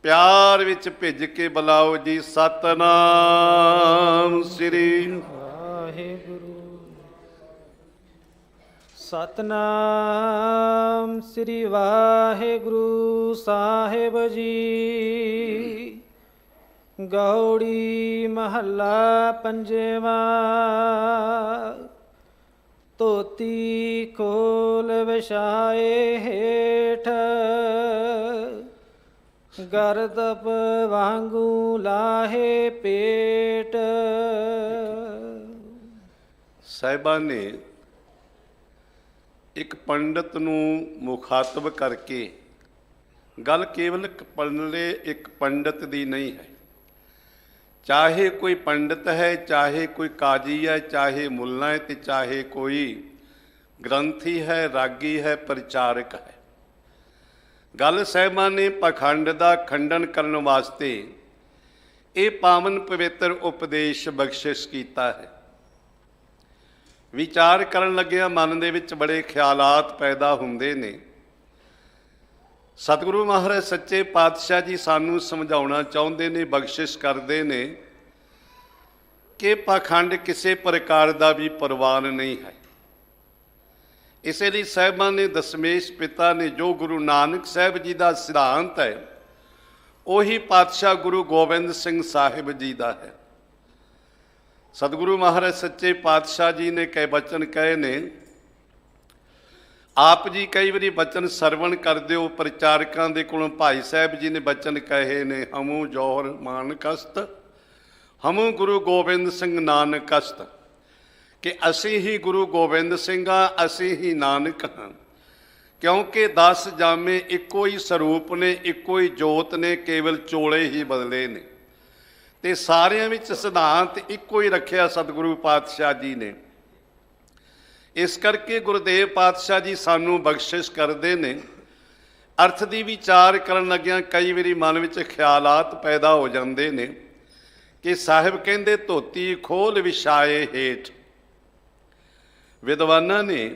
ਪਿਆਰ ਵਿੱਚ ਭਿੱਜ ਕੇ ਬੁਲਾਓ ਜੀ, ਸਤਨਾਮ ਸ੍ਰੀ ਵਾਹਿਗੁਰੂ। ਸਤਨਾਮ ਸ੍ਰੀ ਵਾਹਿਗੁਰੂ ਸਾਹਿਬ ਜੀ। ਗੌੜੀ ਮਹੱਲਾ ਪੰਜਵਾਂ। ਧੋਤੀ ਖੋਲ ਵਿਛਾਏ ਹੇਠ, ਗਰਦਪ ਵਾਂਗੂ ਲਾਹੇ ਪੇਟ। ਸਾਹਿਬਾਂ ਨੇ ਇੱਕ ਪੰਡਤ ਨੂੰ ਮੁਖਾਤਬ ਕਰਕੇ ਗੱਲ ਕੇਵਲ ਇੱਕ ਪੰਡਤ ਦੀ ਨਹੀਂ ਹੈ। ਚਾਹੇ ਕੋਈ ਪੰਡਤ ਹੈ, ਚਾਹੇ ਕੋਈ ਕਾਜੀ ਹੈ, ਚਾਹੇ ਮੁੱਲਾ ਹੈ, ਤੇ ਚਾਹੇ ਕੋਈ ਗ੍ਰੰਥੀ ਹੈ, ਰਾਗੀ ਹੈ, ਪ੍ਰਚਾਰਕ ਹੈ। ਗੱਲ ਸਾਹਿਬਾਂ ਨੇ ਪਖੰਡ ਦਾ ਖੰਡਨ ਕਰਨ ਵਾਸਤੇ ਇਹ ਪਾਵਨ ਪਵਿੱਤਰ ਉਪਦੇਸ਼ ਬਖਸ਼ਿਸ਼ ਕੀਤਾ ਹੈ। ਵਿਚਾਰ ਕਰਨ ਲੱਗਿਆ ਮਨ ਦੇ ਵਿੱਚ ਬੜੇ ਖਿਆਲਾਤ ਪੈਦਾ ਹੁੰਦੇ ਨੇ। ਸਤਿਗੁਰੂ ਮਹਾਰਾਜ ਸੱਚੇ ਪਾਤਸ਼ਾਹ ਜੀ ਸਾਨੂੰ ਸਮਝਾਉਣਾ ਚਾਹੁੰਦੇ ਨੇ, ਬਖਸ਼ਿਸ਼ ਕਰਦੇ ਨੇ ਕਿ ਪਾਖੰਡ ਕਿਸੇ ਪ੍ਰਕਾਰ ਦਾ ਵੀ ਪ੍ਰਵਾਨ ਨਹੀਂ ਹੈ। ਇਸੇ ਲਈ ਸਾਹਿਬਾਂ ਨੇ, ਦਸਮੇਸ਼ ਪਿਤਾ ਨੇ, ਜੋ ਗੁਰੂ ਨਾਨਕ ਸਾਹਿਬ ਜੀ ਦਾ ਸਿਧਾਂਤ ਹੈ ਉਹੀ ਪਾਤਸ਼ਾਹ ਗੁਰੂ ਗੋਬਿੰਦ ਸਿੰਘ ਸਾਹਿਬ ਜੀ ਦਾ ਹੈ। ਸਤਿਗੁਰੂ ਮਹਾਰਾਜ ਸੱਚੇ ਪਾਤਸ਼ਾਹ ਜੀ ਨੇ ਕਈ ਬਚਨ ਕਹੇ ਨੇ। ਆਪ ਜੀ ਕਈ ਵਾਰੀ ਬਚਨ ਸਰਵਣ ਕਰਦੇ ਹੋ, ਪ੍ਰਚਾਰਕਾਂ ਦੇ ਕੋਲੋਂ ਭਾਈ ਸਾਹਿਬ ਜੀ ਨੇ ਬਚਨ ਕਹੇ ਨੇ, ਹਮੂ ਜੋਹਰ ਮਾਨਕਸਤ, ਹਮੂ ਗੁਰੂ ਗੋਬਿੰਦ ਸਿੰਘ ਨਾਨਕਸਤ, ਕਿ ਅਸੀਂ ਹੀ ਗੁਰੂ ਗੋਬਿੰਦ ਸਿੰਘ ਹਾਂ, ਅਸੀਂ ਹੀ ਨਾਨਕ ਹਾਂ। ਕਿਉਂਕਿ 10 ਜਾਮੇ ਇੱਕੋ ਹੀ ਸਰੂਪ ਨੇ, ਇੱਕੋ ਹੀ ਜੋਤ ਨੇ, ਕੇਵਲ ਚੋਲੇ ਹੀ ਬਦਲੇ ਨੇ, ਤੇ ਸਾਰਿਆਂ ਵਿੱਚ ਸਿਧਾਂਤ ਇੱਕੋ ਹੀ ਰੱਖਿਆ ਸਤਿਗੁਰੂ ਪਾਤਸ਼ਾਹ ਜੀ ਨੇ। ਇਸ ਕਰਕੇ ਗੁਰਦੇਵ ਪਾਤਸ਼ਾਹ ਜੀ ਸਾਨੂੰ ਬਖਸ਼ਿਸ਼ ਕਰਦੇ ਨੇ। ਅਰਥ ਦੀ ਵਿਚਾਰ ਕਰਨ ਲੱਗਿਆਂ ਕਈ ਵਾਰੀ ਮਨ ਵਿੱਚ ਖਿਆਲਾਤ ਪੈਦਾ ਹੋ ਜਾਂਦੇ ਨੇ ਕਿ ਸਾਹਿਬ ਕਹਿੰਦੇ ਧੋਤੀ ਖੋਲ ਵਿਛਾਏ ਹੇਠ। ਵਿਦਵਾਨਾਂ ਨੇ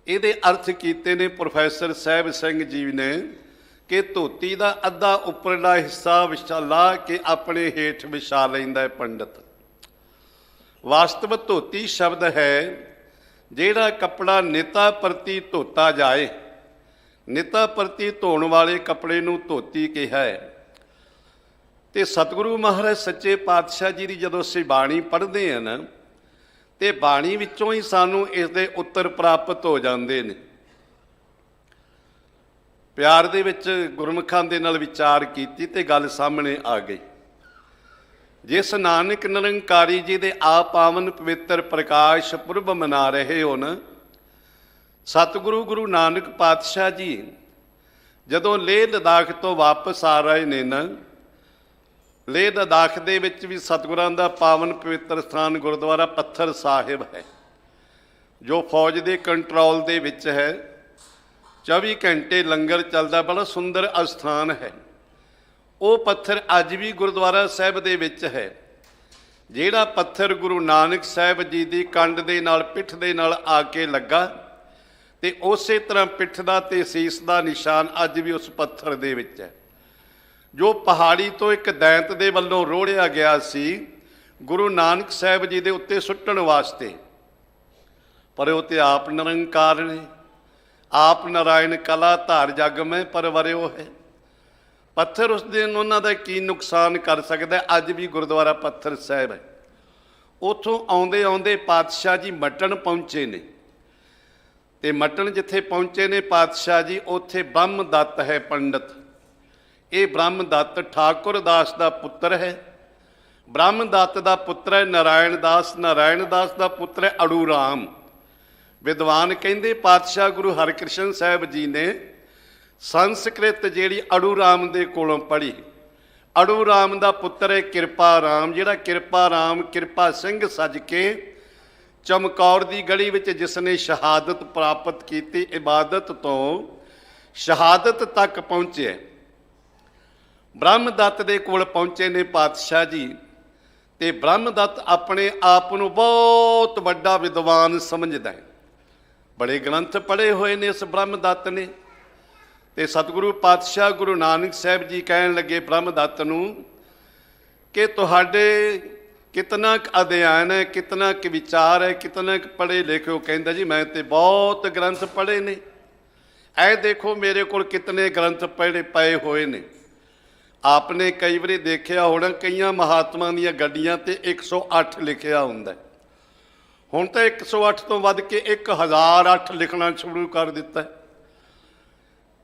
ਇਹਦੇ ਅਰਥ ਕੀਤੇ ਨੇ, ਪ੍ਰੋਫੈਸਰ ਸਾਹਿਬ ਸਿੰਘ ਜੀ ਨੇ, ਕਿ ਧੋਤੀ ਦਾ ਅੱਧਾ ਉੱਪਰਲਾ ਹਿੱਸਾ ਵਿਛਾ ਕੇ ਆਪਣੇ ਹੇਠ ਵਿਛਾ ਲੈਂਦਾ ਹੈ ਪੰਡਤ। ਵਾਸਤਵ ਧੋਤੀ ਸ਼ਬਦ ਹੈ ਜਿਹੜਾ ਕੱਪੜਾ ਨਿਤਾ ਪ੍ਰਤੀ ਧੋਤਾ ਜਾਏ। ਨਿਤਾ ਪ੍ਰਤੀ ਧੋਣ ਵਾਲੇ ਕੱਪੜੇ ਨੂੰ ਧੋਤੀ ਕਿਹਾ ਹੈ। ਤੇ ਸਤਿਗੁਰੂ ਮਹਾਰਾਜ ਸੱਚੇ ਪਾਤਸ਼ਾਹ ਜੀ ਦੀ ਜਦੋਂ ਅਸੀਂ ਬਾਣੀ ਪੜ੍ਹਦੇ ਹਾਂ ਨਾ, ਤੇ ਬਾਣੀ ਵਿੱਚੋਂ ਹੀ ਸਾਨੂੰ ਇਸ ਦੇ ਉੱਤਰ ਪ੍ਰਾਪਤ ਹੋ ਜਾਂਦੇ ਨੇ। ਪਿਆਰ ਦੇ ਵਿੱਚ ਗੁਰਮੁਖਾਂ ਦੇ ਨਾਲ ਵਿਚਾਰ ਕੀਤੀ ਤੇ ਗੱਲ ਸਾਹਮਣੇ ਆ ਗਈ। ਜਿਸ ਨਾਨਕ ਨਿਰੰਕਾਰੀ ਜੀ ਦੇ ਆਪ ਪਾਵਨ ਪਵਿੱਤਰ ਪ੍ਰਕਾਸ਼ ਪੁਰਬ ਮਨਾ ਰਹੇ ਹੋ ਨਾ, ਸਤਿਗੁਰੂ ਗੁਰੂ ਨਾਨਕ ਪਾਤਸ਼ਾਹ ਜੀ ਜਦੋਂ ਲੇਹ ਲਦਾਖ ਤੋਂ ਵਾਪਸ ਆ ਰਹੇ ਨੇ ਨਾ, ਲੇਹ ਲਦਾਖ ਦੇ ਵਿੱਚ ਵੀ ਸਤਿਗੁਰਾਂ ਦਾ ਪਾਵਨ ਪਵਿੱਤਰ ਸਥਾਨ ਗੁਰਦੁਆਰਾ ਪੱਥਰ ਸਾਹਿਬ ਹੈ, ਜੋ ਫੌਜ ਦੇ ਕੰਟਰੋਲ ਦੇ ਵਿੱਚ ਹੈ। 24 ਘੰਟੇ ਲੰਗਰ ਚੱਲਦਾ, ਬੜਾ ਸੁੰਦਰ ਅਸਥਾਨ ਹੈ। ਉਹ ਪੱਥਰ ਅੱਜ ਵੀ ਗੁਰਦੁਆਰਾ ਸਾਹਿਬ ਦੇ ਵਿੱਚ ਹੈ। ਜਿਹੜਾ ਪੱਥਰ ਗੁਰੂ ਨਾਨਕ ਸਾਹਿਬ ਜੀ ਦੀ ਕੰਡ ਦੇ ਨਾਲ, ਪਿੱਠ ਦੇ ਨਾਲ ਆ ਕੇ ਲੱਗਾ, ਤੇ ਉਸੇ ਤਰ੍ਹਾਂ ਪਿੱਠ ਦਾ ਤੇ ਸੀਸ ਦਾ ਨਿਸ਼ਾਨ ਅੱਜ ਵੀ ਉਸ ਪੱਥਰ ਦੇ ਵਿੱਚ ਹੈ, ਜੋ ਪਹਾੜੀ ਤੋਂ ਇੱਕ ਦੈਂਤ ਦੇ ਵੱਲੋਂ ਰੋੜਿਆ ਗਿਆ ਸੀ ਗੁਰੂ ਨਾਨਕ ਸਾਹਿਬ ਜੀ ਦੇ ਉੱਤੇ ਸੁੱਟਣ ਵਾਸਤੇ। ਪਰ ਉਹ ਤੇ ਆਪ ਨਿਰੰਕਾਰ ਨੇ, ਆਪ ਨਾਰਾਇਣ ਕਲਾ ਧਾਰ ਜਗ ਮੈਂ ਪਰਵਰਿਓ ਹੈ। ਪੱਥਰ ਉਸ ਦਿਨ ਉਹਨਾਂ ਦਾ ਕੀ ਨੁਕਸਾਨ ਕਰ ਸਕਦਾ? ਅੱਜ ਵੀ ਗੁਰਦੁਆਰਾ ਪੱਥਰ ਸਾਹਿਬ ਹੈ। ਉੱਥੋਂ ਆਉਂਦੇ ਆਉਂਦੇ ਪਾਤਸ਼ਾਹ ਜੀ ਮਟਨ ਪਹੁੰਚੇ ਨੇ, ਤੇ ਮਟਨ ਜਿੱਥੇ ਪਹੁੰਚੇ ਨੇ ਪਾਤਸ਼ਾਹ ਜੀ, ਉੱਥੇ ਬ੍ਰਹਮ ਦੱਤ ਹੈ ਪੰਡਤ। ਇਹ ਬ੍ਰਹਮ ਦੱਤ ਠਾਕੁਰ ਦਾਸ ਦਾ ਪੁੱਤਰ ਹੈ। ਬ੍ਰਹਮ ਦੱਤ ਦਾ ਪੁੱਤਰ ਹੈ ਨਾਰਾਇਣ ਦਾਸ, ਨਾਰਾਇਣ ਦਾਸ ਦਾ ਪੁੱਤਰ ਹੈ ਅੜੂ ਰਾਮ। ਵਿਦਵਾਨ ਕਹਿੰਦੇ ਪਾਤਸ਼ਾਹ ਗੁਰੂ ਹਰਿਕ੍ਰਿਸ਼ਨ ਸਾਹਿਬ ਜੀ ਨੇ ਸੰਸਕ੍ਰਿਤ ਜਿਹੜੀ ਅੜੂ ਰਾਮ ਦੇ ਕੋਲੋਂ ਪੜ੍ਹੀ। ਅੜੂ ਰਾਮ ਦਾ ਪੁੱਤਰ ਹੈ ਕਿਰਪਾ ਰਾਮ, ਜਿਹੜਾ ਕਿਰਪਾ ਰਾਮ ਕਿਰਪਾ ਸਿੰਘ ਸੱਜ ਕੇ ਚਮਕੌਰ ਦੀ ਗੜੀ ਵਿੱਚ ਜਿਸ ਨੇ ਸ਼ਹਾਦਤ ਪ੍ਰਾਪਤ ਕੀਤੀ, ਇਬਾਦਤ ਤੋਂ ਸ਼ਹਾਦਤ ਤੱਕ ਪਹੁੰਚੇ। ਬ੍ਰਹਮ ਦੱਤ ਦੇ ਕੋਲ ਪਹੁੰਚੇ ਨੇ ਪਾਤਸ਼ਾਹ ਜੀ, ਤੇ ਬ੍ਰਹਮ ਦੱਤ ਆਪਣੇ ਆਪ ਨੂੰ ਬਹੁਤ ਵੱਡਾ ਵਿਦਵਾਨ ਸਮਝਦਾ ਹੈ। ਬੜੇ ਗ੍ਰੰਥ ਪੜ੍ਹੇ ਹੋਏ ਨੇ ਇਸ ਬ੍ਰਹਮ ਦੱਤ ਨੇ। ਤੇ ਸਤਿਗੁਰੂ ਪਾਤਸ਼ਾਹ ਗੁਰੂ ਨਾਨਕ ਸਾਹਿਬ ਜੀ ਕਹਿਣ ਲੱਗੇ ਬ੍ਰਹਮ ਦੱਤ ਨੂੰ ਕਿ ਤੁਹਾਡੇ ਕਿਤਨਾ ਕੁ ਅਧਿਐਨ ਹੈ, ਕਿਤਨਾ ਕੁ ਵਿਚਾਰ ਹੈ, ਕਿਤਨਾ ਕੁ ਪੜ੍ਹੇ ਲਿਖੇ ਹੋ? ਕਹਿੰਦਾ ਜੀ ਮੈਂ ਤੇ ਬਹੁਤ ਗ੍ਰੰਥ ਪੜ੍ਹੇ ਨੇ। ਐ ਦੇਖੋ ਮੇਰੇ ਕੋਲ ਕਿਤਨੇ ਗ੍ਰੰਥ ਪਏ ਹੋਏ ਨੇ। ਆਪਨੇ ਕਈ ਵਾਰੀ ਦੇਖਿਆ ਹੋਣਾ, ਕਈਆਂ ਮਹਾਤਮਾ ਦੀਆਂ ਗੱਡੀਆਂ ਤੇ 108 ਲਿਖਿਆ ਹੁੰਦਾ। ਹੁਣ ਤਾਂ 108 ਤੋਂ ਵੱਧ ਕੇ 1008 ਲਿਖਣਾ ਸ਼ੁਰੂ ਕਰ ਦਿੱਤਾ।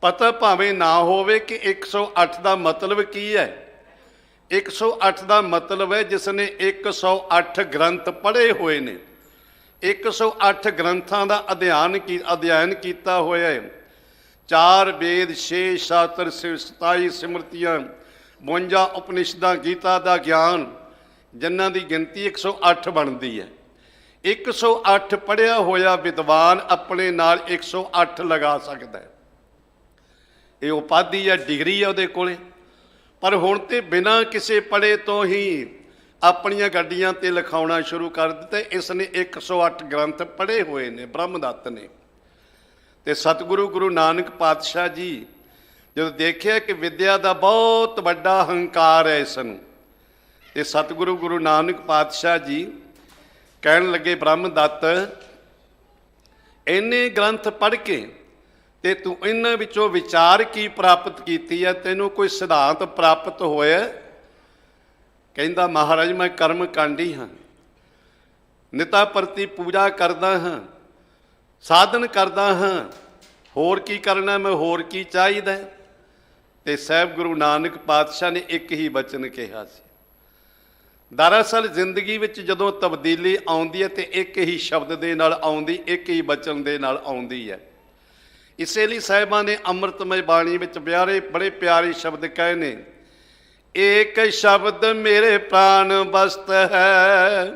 ਪਤਾ ਭਾਵੇਂ ਨਾ ਹੋਵੇ ਕਿ 108 ਦਾ ਮਤਲਬ ਕੀ ਹੈ। 108 ਦਾ ਮਤਲਬ ਹੈ ਜਿਸ ਨੇ 108 ਗ੍ਰੰਥ ਪੜ੍ਹੇ ਹੋਏ ਨੇ, 108 ਗ੍ਰੰਥਾਂ ਦਾ ਅਧਿਐਨ ਕੀਤਾ ਹੋਇਆ ਹੈ। 4 ਵੇਦ, 6 ਸ਼ਾਸਤਰ, 27 ਸਿਮਰਤੀਆਂ, 52 ਉਪਨਿਸ਼ਦਾਂ, ਗੀਤਾ ਦਾ ਗਿਆਨ, ਜਿਨ੍ਹਾਂ ਦੀ ਗਿਣਤੀ 108 ਬਣਦੀ ਹੈ। 108 ਪੜ੍ਹਿਆ ਹੋਇਆ ਵਿਦਵਾਨ ਆਪਣੇ ਨਾਲ 108 ਲਗਾ ਸਕਦਾ ਹੈ। ਇਹ ਉਪਾਧੀ ਹੈ, ਡਿਗਰੀ ਹੈ ਉਹਦੇ ਕੋਲੇ। ਪਰ ਹੁਣ ਤੇ ਬਿਨਾਂ ਕਿਸੇ ਪੜ੍ਹੇ ਤੋਂ ਹੀ ਆਪਣੀਆਂ ਗੱਡੀਆਂ ਤੇ ਲਿਖਾਉਣਾ ਸ਼ੁਰੂ ਕਰ ਦਿੱਤਾ। ਇਸ ਨੇ 108 ਗ੍ਰੰਥ ਪੜ੍ਹੇ ਹੋਏ ਨੇ ਬ੍ਰਹਮ ਦੱਤ ਨੇ। ਤੇ ਸਤਿਗੁਰੂ ਗੁਰੂ ਨਾਨਕ ਪਾਤਸ਼ਾਹ ਜੀ ਜਦੋਂ ਦੇਖਿਆ ਕਿ ਵਿਦਿਆ ਦਾ ਬਹੁਤ ਵੱਡਾ ਹੰਕਾਰ ਹੈ ਇਸ ਨੂੰ, ਤੇ ਸਤਿਗੁਰੂ ਗੁਰੂ ਨਾਨਕ ਪਾਤਸ਼ਾਹ ਜੀ ਕਹਿਣ ਲੱਗੇ ਬ੍ਰਹਮ ਦੱਤ, ਇੰਨੇ ਗ੍ਰੰਥ ਪੜ੍ਹ ਕੇ ਤੇ ਤੂੰ ਇਹਨਾਂ ਵਿੱਚੋਂ ਵਿਚਾਰ ਕੀ ਪ੍ਰਾਪਤ ਕੀਤੀ ਹੈ? ਤੈਨੂੰ ਕੋਈ ਸਿਧਾਂਤ ਪ੍ਰਾਪਤ ਹੋਇਆ? ਕਹਿੰਦਾ ਮਹਾਰਾਜ ਮੈਂ ਕਰਮ ਕਾਂਡੀ ਹਾਂ, ਨਿਤਾ ਪ੍ਰਤੀ ਪੂਜਾ ਕਰਦਾ ਹਾਂ, ਸਾਧਨ ਕਰਦਾ ਹਾਂ, ਹੋਰ ਕੀ ਕਰਨਾ ਮੈਂ, ਹੋਰ ਕੀ ਚਾਹੀਦਾ? ਤੇ ਸਾਹਿਬ ਗੁਰੂ ਨਾਨਕ ਪਾਤਸ਼ਾਹ ਨੇ ਇੱਕ ਹੀ ਬਚਨ ਕਿਹਾ ਸੀ। ਦਰਅਸਲ ਜ਼ਿੰਦਗੀ ਵਿੱਚ ਜਦੋਂ ਤਬਦੀਲੀ ਆਉਂਦੀ ਹੈ ਤੇ ਇੱਕ ਹੀ ਸ਼ਬਦ ਦੇ ਨਾਲ ਆਉਂਦੀ, ਇੱਕ ਹੀ ਬਚਨ ਦੇ ਨਾਲ ਆਉਂਦੀ ਹੈ। ਇਸੇ ਲਈ ਸਾਹਿਬਾਂ ਨੇ ਅੰਮ੍ਰਿਤਮਈ ਬਾਣੀ ਵਿੱਚ ਬੜੇ ਪਿਆਰੇ ਸ਼ਬਦ ਕਹੇ ਨੇ, ਏਕ ਸ਼ਬਦ ਮੇਰੇ ਪ੍ਰਾਨ ਬਸਤ ਹੈ,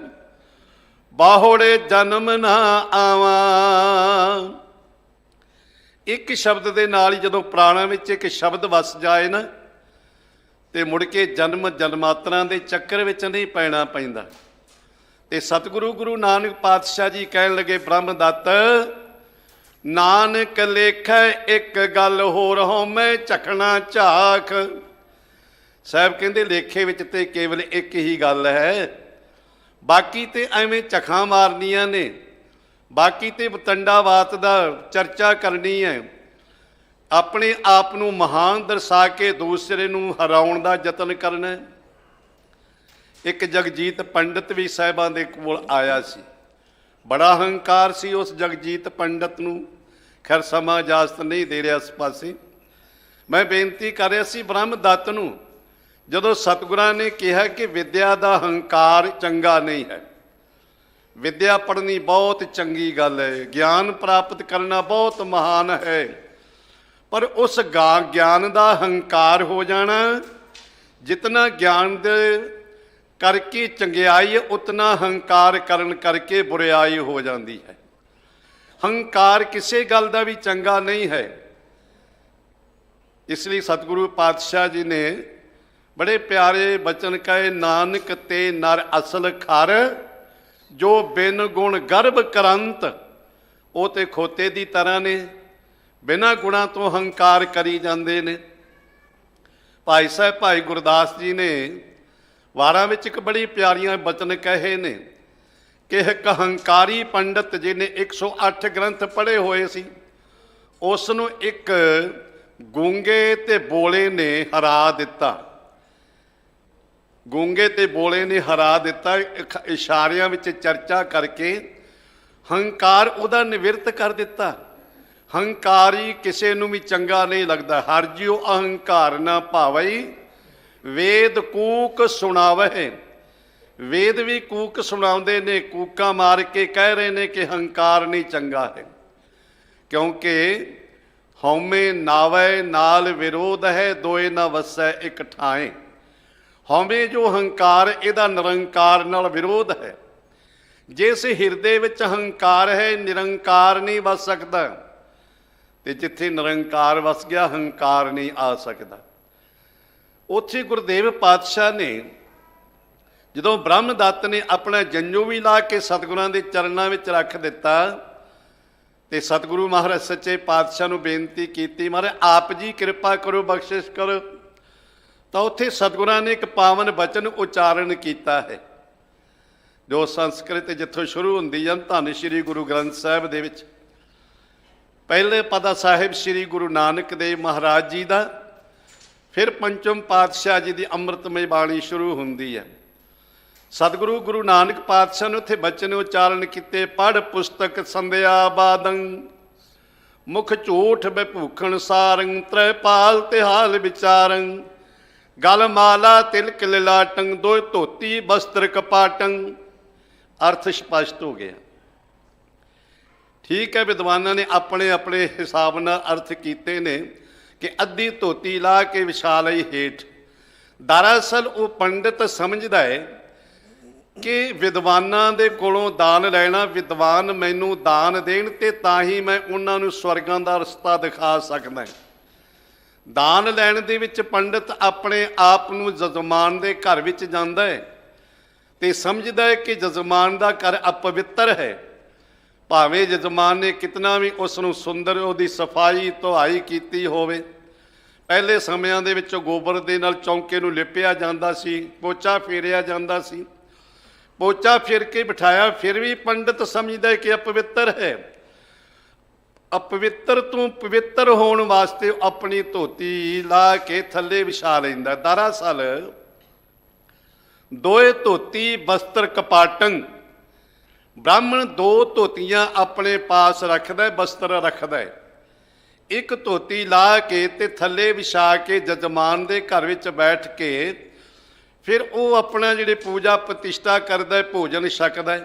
ਬਾਹੋੜੇ ਜਨਮ ਨਾ ਆਵਾਂ। ਇੱਕ ਸ਼ਬਦ ਦੇ ਨਾਲ ਹੀ ਜਦੋਂ ਪ੍ਰਾਣਾਂ ਵਿੱਚ ਇੱਕ ਸ਼ਬਦ ਵਸ ਜਾਏ ਨਾ, ਤੇ ਮੁੜ ਕੇ ਜਨਮ ਜਨਮਾਤਰਾਂ ਦੇ ਚੱਕਰ ਵਿੱਚ ਨਹੀਂ ਪੈਣਾ ਪੈਂਦਾ। ਤੇ ਸਤਿਗੁਰੂ ਗੁਰੂ ਨਾਨਕ ਪਾਤਸ਼ਾਹ ਜੀ ਕਹਿਣ ਲੱਗੇ ਬ੍ਰਹਮ ਦੱਤ, ਨਾਨਕ ਲੇਖੈ ਇੱਕ ਗੱਲ ਹੋਰ ਹਉਮੈ ਝਖਣਾ ਝਾਖ। ਸਾਹਿਬ ਕਹਿੰਦੇ ਲੇਖੇ ਵਿੱਚ ਤੇ ਕੇਵਲ ਇੱਕ ਹੀ ਗੱਲ ਹੈ, ਬਾਕੀ ਤੇ ਐਵੇਂ ਝਖਾਂ ਮਾਰਨੀਆਂ ਨੇ, ਬਾਕੀ ਤੇ ਵਤੰਡਾਵਾਤ ਦਾ ਚਰਚਾ ਕਰਨੀ ਹੈ, ਆਪਣੇ ਆਪ ਨੂੰ ਮਹਾਨ ਦਰਸਾ ਕੇ ਦੂਸਰੇ ਨੂੰ ਹਰਾਉਣ ਦਾ ਯਤਨ ਕਰਨਾ। ਇੱਕ ਜਗਜੀਤ ਪੰਡਤ ਵੀ ਸਾਹਿਬਾਂ ਦੇ ਕੋਲ ਆਇਆ ਸੀ। ਬੜਾ ਹੰਕਾਰ ਸੀ ਉਸ ਜਗਜੀਤ ਪੰਡਤ ਨੂੰ। ਖੈਰ ਸਮਾਂ ਇਜਾਜ਼ਤ ਨਹੀਂ ਦੇ ਰਿਹਾ ਇਸ ਪਾਸੇ। ਮੈਂ ਬੇਨਤੀ ਕਰ ਰਿਹਾ ਸੀ ਬ੍ਰਹਮ ਦੱਤ ਨੂੰ, ਜਦੋਂ ਸਤਿਗੁਰਾਂ ਨੇ ਕਿਹਾ ਕਿ ਵਿਦਿਆ ਦਾ ਹੰਕਾਰ ਚੰਗਾ ਨਹੀਂ ਹੈ, ਵਿਦਿਆ ਪੜ੍ਹਨੀ ਬਹੁਤ ਚੰਗੀ ਗੱਲ ਹੈ, ਗਿਆਨ ਪ੍ਰਾਪਤ ਕਰਨਾ ਬਹੁਤ ਮਹਾਨ ਹੈ, ਪਰ ਉਸ ਗਿਆਨ ਦਾ ਹੰਕਾਰ ਹੋ ਜਾਣਾ, ਜਿਤਨਾ ਗਿਆਨ ਦੇ ਕਰਕੇ ਚੰਗਿਆਈ ਉਤਨਾ ਹੰਕਾਰ ਕਰਨ ਕਰਕੇ ਬੁਰਿਆਈ ਹੋ ਜਾਂਦੀ ਹੈ। ਹੰਕਾਰ ਕਿਸੇ ਗੱਲ ਦਾ ਵੀ ਚੰਗਾ ਨਹੀਂ ਹੈ। ਇਸ ਲਈ ਸਤਿਗੁਰੂ ਪਾਤਸ਼ਾਹ ਜੀ ਨੇ ਬੜੇ ਪਿਆਰੇ ਬਚਨ ਕਹੇ, ਨਾਨਕ ਤੇ ਨਰ ਅਸਲ ਖਰ, ਜੋ ਬਿਨ ਗੁਣ ਗਰਭ ਕਰੰਤ। ਉਹ ਤੇ ਖੋਤੇ ਦੀ ਤਰ੍ਹਾਂ ਨੇ, ਬਿਨਾਂ ਗੁਣਾਂ ਤੋਂ ਹੰਕਾਰ ਕਰੀ ਜਾਂਦੇ ਨੇ। ਭਾਈ ਸਾਹਿਬ ਭਾਈ ਗੁਰਦਾਸ ਜੀ ਨੇ ਵਾਰਾਂ ਵਿੱਚ ਇੱਕ ਬੜੀ ਪਿਆਰੀਆਂ ਬਚਨ ਕਹੇ ਨੇ ਕਿ ਇੱਕ ਹੰਕਾਰੀ ਪੰਡਤ ਜਿਹਨੇ 108 ਗ੍ਰੰਥ ਪੜ੍ਹੇ ਹੋਏ ਸੀ, ਉਸ ਨੂੰ ਇੱਕ ਗੂੰਗੇ ਤੇ ਬੋਲੇ ਨੇ ਹਰਾ ਦਿੱਤਾ। ਗੂੰਗੇ ਤੇ ਬੋਲੇ ਨੇ ਹਰਾ ਦਿੱਤਾ, ਇਸ਼ਾਰਿਆਂ ਵਿੱਚ ਚਰਚਾ ਕਰਕੇ ਹੰਕਾਰ ਉਹਦਾ ਨਿਵਰਤ ਕਰ ਦਿੱਤਾ। ਹੰਕਾਰੀ ਕਿਸੇ ਨੂੰ ਵੀ ਚੰਗਾ ਨਹੀਂ ਲੱਗਦਾ। ਹਰ ਜਿਉ ਅਹੰਕਾਰ ਨਾ ਭਾਵਈ, ਵੇਦ ਕੂਕ ਸੁਣਾਵਹਿ। ਵੇਦ ਵੀ ਕੂਕ ਸੁਣਾਉਂਦੇ ਨੇ, ਕੂਕਾਂ ਮਾਰ ਕੇ ਕਹਿ ਰਹੇ ਨੇ ਕਿ ਹੰਕਾਰ ਨਹੀਂ ਚੰਗਾ ਹੈ, ਕਿਉਂਕਿ ਹਉਮੈ ਨਾਵੈ ਨਾਲ ਵਿਰੋਧ ਹੈ, ਦੋਏ ਨਾ ਵਸੈ ਇੱਕ ਠਾਏ। ਹਉਮੈ ਜੋ ਹੰਕਾਰ, ਇਹਦਾ ਨਿਰੰਕਾਰ ਨਾਲ ਵਿਰੋਧ ਹੈ। ਜਿਸ ਹਿਰਦੇ ਵਿੱਚ ਹੰਕਾਰ ਹੈ, ਨਿਰੰਕਾਰ ਨਹੀਂ ਵਸ ਸਕਦਾ, ਤੇ ਜਿੱਥੇ ਨਿਰੰਕਾਰ ਵਸ ਗਿਆ ਹੰਕਾਰ ਨਹੀਂ ਆ ਸਕਦਾ। ਉੱਥੇ ਗੁਰਦੇਵ ਪਾਤਸ਼ਾਹ ਨੇ ਜਦੋਂ ਬ੍ਰਹਮ ਦੱਤ ਨੇ ਆਪਣਾ ਜੰਜੂ ਵੀ ਲਾ ਕੇ ਸਤਿਗੁਰਾਂ ਦੇ ਚਰਨਾਂ ਵਿੱਚ ਰੱਖ ਦਿੱਤਾ, ਤੇ ਸਤਿਗੁਰੂ ਮਹਾਰਾਜ ਸੱਚੇ ਪਾਤਸ਼ਾਹ ਨੂੰ ਬੇਨਤੀ ਕੀਤੀ, ਮਹਾਰਾਜ ਆਪ ਜੀ ਕਿਰਪਾ ਕਰੋ, ਬਖਸ਼ਿਸ਼ ਕਰੋ। ਤਾਂ ਉੱਥੇ ਸਤਿਗੁਰਾਂ ਨੇ ਇੱਕ ਪਾਵਨ ਬਚਨ ਉਚਾਰਨ ਕੀਤਾ ਹੈ, ਜੋ ਸੰਸਕ੍ਰਿਤ ਜਿੱਥੋਂ ਸ਼ੁਰੂ ਹੁੰਦੀ ਹੈ, ਧੰਨ ਸ਼੍ਰੀ ਗੁਰੂ ਗ੍ਰੰਥ ਸਾਹਿਬ ਦੇ ਵਿੱਚ ਪਹਿਲੇ ਪਦਾ ਸਾਹਿਬ ਸ਼੍ਰੀ ਗੁਰੂ ਨਾਨਕ ਦੇਵ ਮਹਾਰਾਜ ਜੀ ਦਾ, ਫਿਰ ਪੰਚਮ ਪਾਤਸ਼ਾਹ ਜੀ ਦੀ ਅੰਮ੍ਰਿਤਮਈ ਬਾਣੀ ਸ਼ੁਰੂ ਹੁੰਦੀ ਹੈ। ਸਤਿਗੁਰੂ ਗੁਰੂ ਨਾਨਕ ਪਾਤਸ਼ਾਹ ਨੇ ਉੱਥੇ ਬਚਨ ਉਚਾਰਨ ਕੀਤੇ, ਪੜ੍ਹ ਪੁਸਤਕ ਸੰਧਿਆ ਬਾਦੰ, ਮੁਖ ਝੂਠ ਬਭੂਖਣ ਸਾਰੰ, ਤ੍ਰੈਪਾਲ ਤਿਹਾਲ ਵਿਚਾਰੰ, ਗਲ ਮਾਲਾ ਤਿਲਕ ਲਿਲਾਟੰ, ਦੋਇ ਧੋਤੀ ਬਸਤਰ ਕਪਾਟੰ। ਅਰਥ ਸਪਸ਼ਟ ਹੋ ਗਿਆ। ਠੀਕ ਹੈ, ਵਿਦਵਾਨਾਂ ਨੇ ਆਪਣੇ ਆਪਣੇ ਹਿਸਾਬ ਨਾਲ ਅਰਥ ਕੀਤੇ ਨੇ ਕਿ ਅੱਧੀ ਧੋਤੀ ਲਾ ਕੇ ਵਿਛਾ ਲਈ ਹੇਠ। ਦਰਅਸਲ ਉਹ ਪੰਡਿਤ ਸਮਝਦਾ ਹੈ ਕਿ ਵਿਦਵਾਨਾਂ ਦੇ ਕੋਲੋਂ ਦਾਨ ਲੈਣਾ, ਵਿਦਵਾਨ ਮੈਨੂੰ ਦਾਨ ਦੇਣ ਤੇ ਤਾਂ ਹੀ ਮੈਂ ਉਹਨਾਂ ਨੂੰ ਸਵਰਗਾਂ ਦਾ ਰਸਤਾ ਦਿਖਾ ਸਕਦਾ। ਦਾਨ ਲੈਣ ਦੇ ਵਿੱਚ ਪੰਡਿਤ ਆਪਣੇ ਆਪ ਨੂੰ ਜਜਮਾਨ ਦੇ ਘਰ ਵਿੱਚ ਜਾਂਦਾ ਹੈ ਤੇ ਸਮਝਦਾ ਹੈ ਕਿ ਜਜਮਾਨ ਦਾ ਘਰ ਅਪਵਿੱਤਰ ਹੈ। ਭਾਵੇਂ ਜਜਮਾਨ ਨੇ ਕਿਤਨਾ ਵੀ ਉਸ ਨੂੰ ਸੁੰਦਰ, ਉਹਦੀ ਸਫਾਈ ਧੁਆਈ ਕੀਤੀ ਹੋਵੇ। ਪਹਿਲੇ ਸਮਿਆਂ ਦੇ ਵਿੱਚ ਗੋਬਰ ਦੇ ਨਾਲ ਚੌਂਕੇ ਨੂੰ ਲਿਪਿਆ ਜਾਂਦਾ ਸੀ, ਪੋਚਾ ਫੇਰਿਆ ਜਾਂਦਾ ਸੀ। ਪੋਚਾ ਫੇਰ ਕੇ ਬਿਠਾਇਆ, ਫਿਰ ਵੀ ਪੰਡਿਤ ਸਮਝਦਾ ਹੈ ਕਿ ਅਪਵਿੱਤਰ ਹੈ। ਅਪਵਿੱਤਰ ਤੋਂ ਪਵਿੱਤਰ ਹੋਣ ਵਾਸਤੇ ਆਪਣੀ ਧੋਤੀ ਲਾ ਕੇ ਥੱਲੇ ਵਿਛਾ ਲੈਂਦਾ। ਦਰਅਸਲ ਦੋਏ ਧੋਤੀ ਬਸਤਰ ਕਪਾਟੰ, ਬ੍ਰਾਹਮਣ ਦੋ ਧੋਤੀਆਂ ਆਪਣੇ ਪਾਸ ਰੱਖਦਾ, ਬਸਤਰ ਰੱਖਦਾ। ਇੱਕ ਧੋਤੀ ਲਾ ਕੇ ਤੇ ਥੱਲੇ ਵਿਛਾ ਕੇ ਜਜਮਾਨ ਦੇ ਘਰ ਵਿੱਚ ਬੈਠ ਕੇ ਫਿਰ ਉਹ ਆਪਣਾ ਜਿਹੜੇ ਪੂਜਾ ਪ੍ਰਤਿਸ਼ਠਾ ਕਰਦਾ, ਭੋਜਨ ਛਕਦਾ।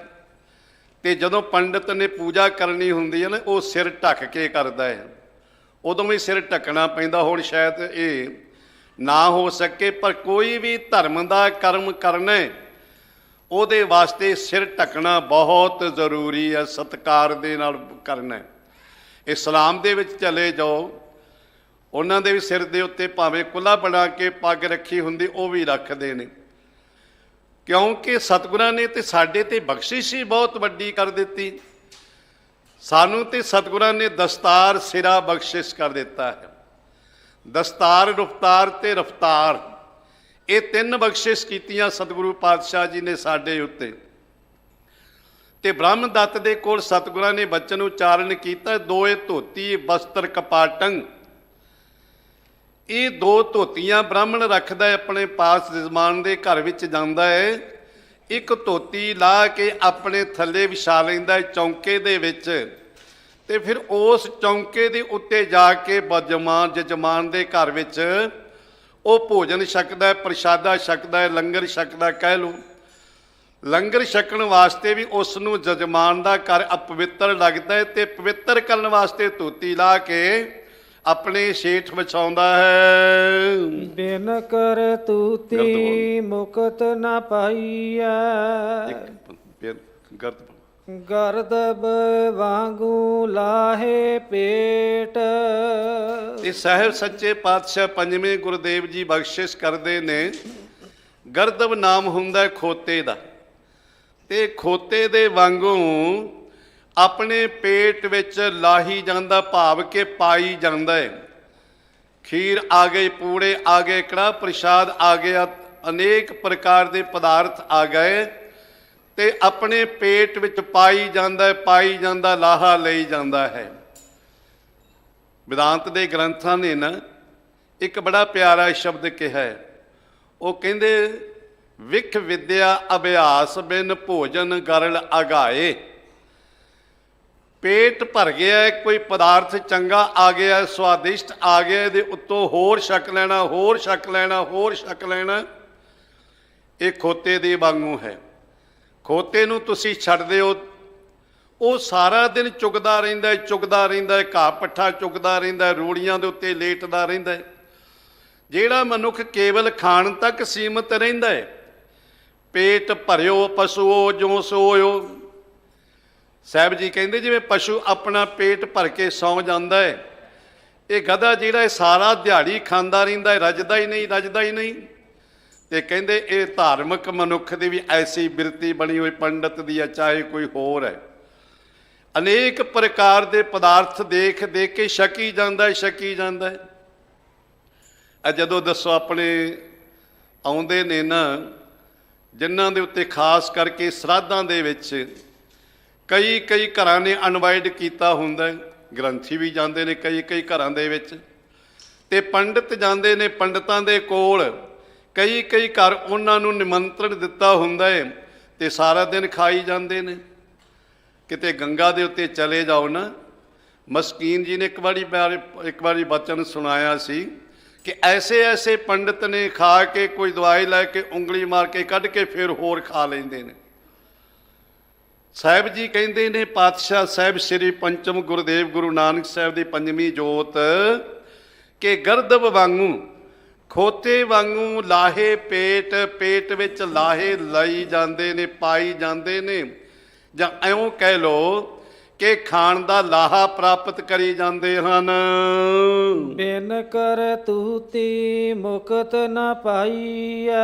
ਤੇ ਜਦੋਂ ਪੰਡਿਤ ਨੇ ਪੂਜਾ ਕਰਨੀ ਹੁੰਦੀ ਹੈ ਨਾ, ਉਹ ਸਿਰ ਢੱਕ ਕੇ ਕਰਦਾ ਹੈ। ਉਦੋਂ ਵੀ ਸਿਰ ਢੱਕਣਾ ਪੈਂਦਾ। ਹੁਣ ਸ਼ਾਇਦ ਇਹ ਨਾ ਹੋ ਸਕੇ, ਪਰ ਕੋਈ ਵੀ ਧਰਮ ਦਾ ਕਰਮ ਕਰਨਾ, ਉਹਦੇ ਵਾਸਤੇ ਸਿਰ ਢੱਕਣਾ ਬਹੁਤ ਜ਼ਰੂਰੀ ਹੈ, ਸਤਿਕਾਰ ਦੇ ਨਾਲ ਕਰਨਾ। ਇਸਲਾਮ ਦੇ ਵਿੱਚ ਚਲੇ ਜਾਓ, ਉਹਨਾਂ ਦੇ ਵੀ ਸਿਰ ਦੇ ਉੱਤੇ ਭਾਵੇਂ ਕੁੱਲਾ ਬਣਾ ਕੇ ਪੱਗ ਰੱਖੀ ਹੁੰਦੀ, ਉਹ ਵੀ ਰੱਖਦੇ ਨੇ, ਕਿਉਂਕਿ ਸਤਿਗੁਰਾਂ ਨੇ ਤੇ ਸਾਡੇ ਤੇ ਬਖਸ਼ਿਸ਼ ਹੀ ਬਹੁਤ ਵੱਡੀ ਕਰ ਦਿੱਤੀ। ਸਾਨੂੰ ਤੇ ਸਤਿਗੁਰਾਂ ਨੇ ਦਸਤਾਰ ਸਿਰਾ ਬਖਸ਼ਿਸ਼ ਕਰ ਦਿੱਤਾ ਹੈ। ਦਸਤਾਰ, ਰਫਤਾਰ ਤੇ ਰਫਤਾਰ, ਇਹ ਤਿੰਨ ਬਖਸ਼ਿਸ਼ ਕੀਤੀਆਂ ਸਤਿਗੁਰੂ ਪਾਤਸ਼ਾਹ ਜੀ ਨੇ ਸਾਡੇ ਉੱਤੇ। ਤੇ ਬ੍ਰਹਮ ਦੱਤ ਦੇ ਕੋਲ ਸਤਿਗੁਰਾਂ ਨੇ ਬਚਨ ਉਚਾਰਨ ਕੀਤਾ, ਦੋਏ ਧੋਤੀ ਬਸਤਰ ਕਪਾਟੰ। ਇਹ ਦੋ ਧੋਤੀਆਂ ਬ੍ਰਾਹਮਣ ਰੱਖਦਾ ਹੈ ਆਪਣੇ ਪਾਸ, ਜਜਮਾਨ ਦੇ ਘਰ ਵਿੱਚ ਜਾਂਦਾ ਹੈ ਇੱਕ ਧੋਤੀ ਲਾ ਕੇ ਆਪਣੇ ਥੱਲੇ ਵਿਛਾ ਲੈਂਦਾ ਹੈ ਚੌਂਕੇ ਦੇ ਵਿੱਚ, ਤੇ ਫਿਰ ਉਸ ਚੌਂਕੇ ਦੇ ਉੱਤੇ ਜਾ ਕੇ ਜਜਮਾਨ ਦੇ ਘਰ ਵਿੱਚ ਉਹ ਭੋਜਨ ਛਕਦਾ ਹੈ, ਪ੍ਰਸ਼ਾਦਾ ਛਕਦਾ ਹੈ, ਲੰਗਰ ਛਕਦਾ ਕਹਿ ਲਓ। ਲੰਗਰ ਛਕਣ ਵਾਸਤੇ ਵੀ ਉਸ ਨੂੰ ਜਜਮਾਨ ਦਾ ਘਰ ਅਪਵਿੱਤਰ ਲੱਗਦਾ ਹੈ, ਤੇ ਪਵਿੱਤਰ ਕਰਨ ਵਾਸਤੇ ਧੋਤੀ ਲਾ ਕੇ ਆਪਣੇ ਸੇਠ ਵਿਛਾਉਂਦਾ ਹੈ। ਬਿਨ ਕਰ ਤੂਤੀ ਮੁਕਤ ਨਾ ਪਾਈਐ, ਗਰਦਬ ਵਾਂਗੂ ਲਾਹੇ ਪੇਟ। ਇਹ ਸਾਹਿਬ ਸੱਚੇ ਪਾਤਸ਼ਾਹ ਪੰਜਵੇਂ ਗੁਰਦੇਵ ਜੀ ਬਖਸ਼ਿਸ਼ ਕਰਦੇ ਨੇ। ਗਰਦਬ ਨਾਮ ਹੁੰਦਾ ਖੋਤੇ ਦਾ, ਤੇ ਖੋਤੇ ਦੇ ਵਾਂਗੂ ਆਪਣੇ ਪੇਟ ਵਿੱਚ ਲਾਹੀ ਜਾਂਦਾ, ਭਾਵ ਕੇ ਪਾਈ ਜਾਂਦਾ ਹੈ। ਖੀਰ ਆ ਗਈ, ਪੂੜੇ ਆ ਗਏ, ਕੜਾਹ ਪ੍ਰਸ਼ਾਦ ਆ ਗਿਆ, ਅਨੇਕ ਪ੍ਰਕਾਰ ਦੇ ਪਦਾਰਥ ਆ ਗਏ, ਤੇ ਆਪਣੇ ਪੇਟ ਵਿੱਚ ਪਾਈ ਜਾਂਦਾ, ਲਾਹਾ ਲਈ ਜਾਂਦਾ ਹੈ। ਵਿਦਾਂਤ ਦੇ ਗ੍ਰੰਥਾਂ ਨੇ ਨਾ ਇੱਕ ਬੜਾ ਪਿਆਰਾ ਸ਼ਬਦ ਕਿਹਾ ਹੈ। ਉਹ ਕਹਿੰਦੇ ਵਿਖ ਵਿਦਿਆ ਅਭਿਆਸ ਬਿਨ ਭੋਜਨ ਗਰਲ ਅਗਾਏ। ਪੇਟ ਭਰ ਗਿਆ, ਕੋਈ ਪਦਾਰਥ ਚੰਗਾ ਆ ਗਿਆ, ਸਵਾਦਿਸ਼ਟ ਆ ਗਿਆ, ਇਹਦੇ ਉੱਤੋਂ ਹੋਰ ਛਕ ਲੈਣਾ, ਹੋਰ ਛਕ ਲੈਣਾ, ਹੋਰ ਛਕ ਲੈਣਾ। ਇਹ ਖੋਤੇ ਦੇ ਵਾਂਗੂ ਹੈ। ਖੋਤੇ ਨੂੰ ਤੁਸੀਂ ਛੱਡਦੇ ਹੋ, ਉਹ ਸਾਰਾ ਦਿਨ ਚੁਗਦਾ ਰਹਿੰਦਾ ਹੈ, ਘਾਹ ਪੱਠਾ ਚੁਗਦਾ ਰਹਿੰਦਾ ਹੈ, ਰੂੜੀਆਂ ਦੇ ਉੱਤੇ ਲੇਟਦਾ ਰਹਿੰਦਾ ਹੈ। ਜਿਹੜਾ ਮਨੁੱਖ ਕੇਵਲ ਖਾਣ ਤੱਕ ਸੀਮਤ ਰਹਿੰਦਾ ਹੈ, ਪੇਟ ਭਰਿਓ ਪਸ਼ੂਓ ਜੋ ਸੋਇਓ। ਸਾਹਿਬ ਜੀ ਕਹਿੰਦੇ ਜਿਵੇਂ ਪਸ਼ੂ ਆਪਣਾ ਪੇਟ ਭਰ ਕੇ ਸੌਂ ਜਾਂਦਾ ਹੈ, ਇਹ ਗਧਾ ਜਿਹੜਾ ਇਹ ਸਾਰਾ ਦਿਹਾੜੀ ਖਾਂਦਾ ਰਹਿੰਦਾ ਹੈ, ਰੱਜਦਾ ਹੀ ਨਹੀਂ। ਤੇ ਕਹਿੰਦੇ ਇਹ ਧਾਰਮਿਕ ਮਨੁੱਖ ਦੀ ਵੀ ਐਸੀ ਬਿਰਤੀ ਬਣੀ ਹੋਈ, ਪੰਡਤ ਦੀ ਹੈ ਚਾਹੇ ਕੋਈ ਹੋਰ ਹੈ, ਅਨੇਕ ਪ੍ਰਕਾਰ ਦੇ ਪਦਾਰਥ ਦੇਖ ਕੇ ਛਕੀ ਜਾਂਦਾ ਹੈ। ਜਦੋਂ ਦੱਸੋ ਆਪਣੇ ਆਉਂਦੇ ਨੇ ਨਾ, ਜਿਨ੍ਹਾਂ ਦੇ ਉੱਤੇ ਖਾਸ ਕਰਕੇ ਸ਼ਰਾਧਾਂ ਦੇ ਵਿੱਚ ਕਈ ਘਰਾਂ ਨੇ ਇਨਵਾਈਟ ਕੀਤਾ ਹੁੰਦਾ, ਗ੍ਰੰਥੀ ਵੀ ਜਾਂਦੇ ਨੇ ਕਈ ਘਰਾਂ ਦੇ ਵਿੱਚ, ਤੇ ਪੰਡਿਤ ਜਾਂਦੇ ਨੇ, ਪੰਡਤਾਂ ਦੇ ਕੋਲ ਕਈ ਘਰ ਉਹਨਾਂ ਨੂੰ ਨਿਮੰਤਰਣ ਦਿੱਤਾ ਹੁੰਦਾ ਹੈ, ਤੇ ਸਾਰਾ ਦਿਨ ਖਾਈ ਜਾਂਦੇ ਨੇ। ਕਿਤੇ ਗੰਗਾ ਦੇ ਉੱਤੇ ਚਲੇ ਜਾਓ ਨਾ, ਮਸਕੀਨ ਜੀ ਨੇ ਇੱਕ ਵਾਰੀ ਬਚਨ ਸੁਣਾਇਆ ਸੀ ਕਿ ਐਸੇ ਪੰਡਿਤ ਨੇ ਖਾ ਕੇ ਕੋਈ ਦਵਾਈ ਲੈ ਕੇ ਉਂਗਲੀ ਮਾਰ ਕੇ ਕੱਢ ਕੇ ਫਿਰ ਹੋਰ ਖਾ ਲੈਂਦੇ ਨੇ। ਸਾਹਿਬ ਜੀ ਕਹਿੰਦੇ ਨੇ, ਪਾਤਸ਼ਾਹ ਸਾਹਿਬ ਸ੍ਰੀ ਪੰਚਮ ਗੁਰਦੇਵ ਗੁਰੂ ਨਾਨਕ ਸਾਹਿਬ ਦੀ ਪੰਜਵੀਂ ਜੋਤ, ਕਿ ਗਰਦਬ ਵਾਂਗੂ ਖੋਤੇ ਵਾਂਗੂ ਲਾਹੇ ਪੇਟ ਵਿੱਚ ਲਾਹੇ ਲਈ ਜਾਂਦੇ ਨੇ, ਪਾਈ ਜਾਂਦੇ ਨੇ, ਜਾਂ ਇਉਂ ਕਹਿ ਲੋ ਕਿ ਖਾਣ ਦਾ ਲਾਹਾ ਪ੍ਰਾਪਤ ਕਰੀ ਜਾਂਦੇ ਹਨ। ਬਿਨ ਕਰ ਤੂਤੀ ਮੁਕਤ ਨਾ ਪਾਈਐ।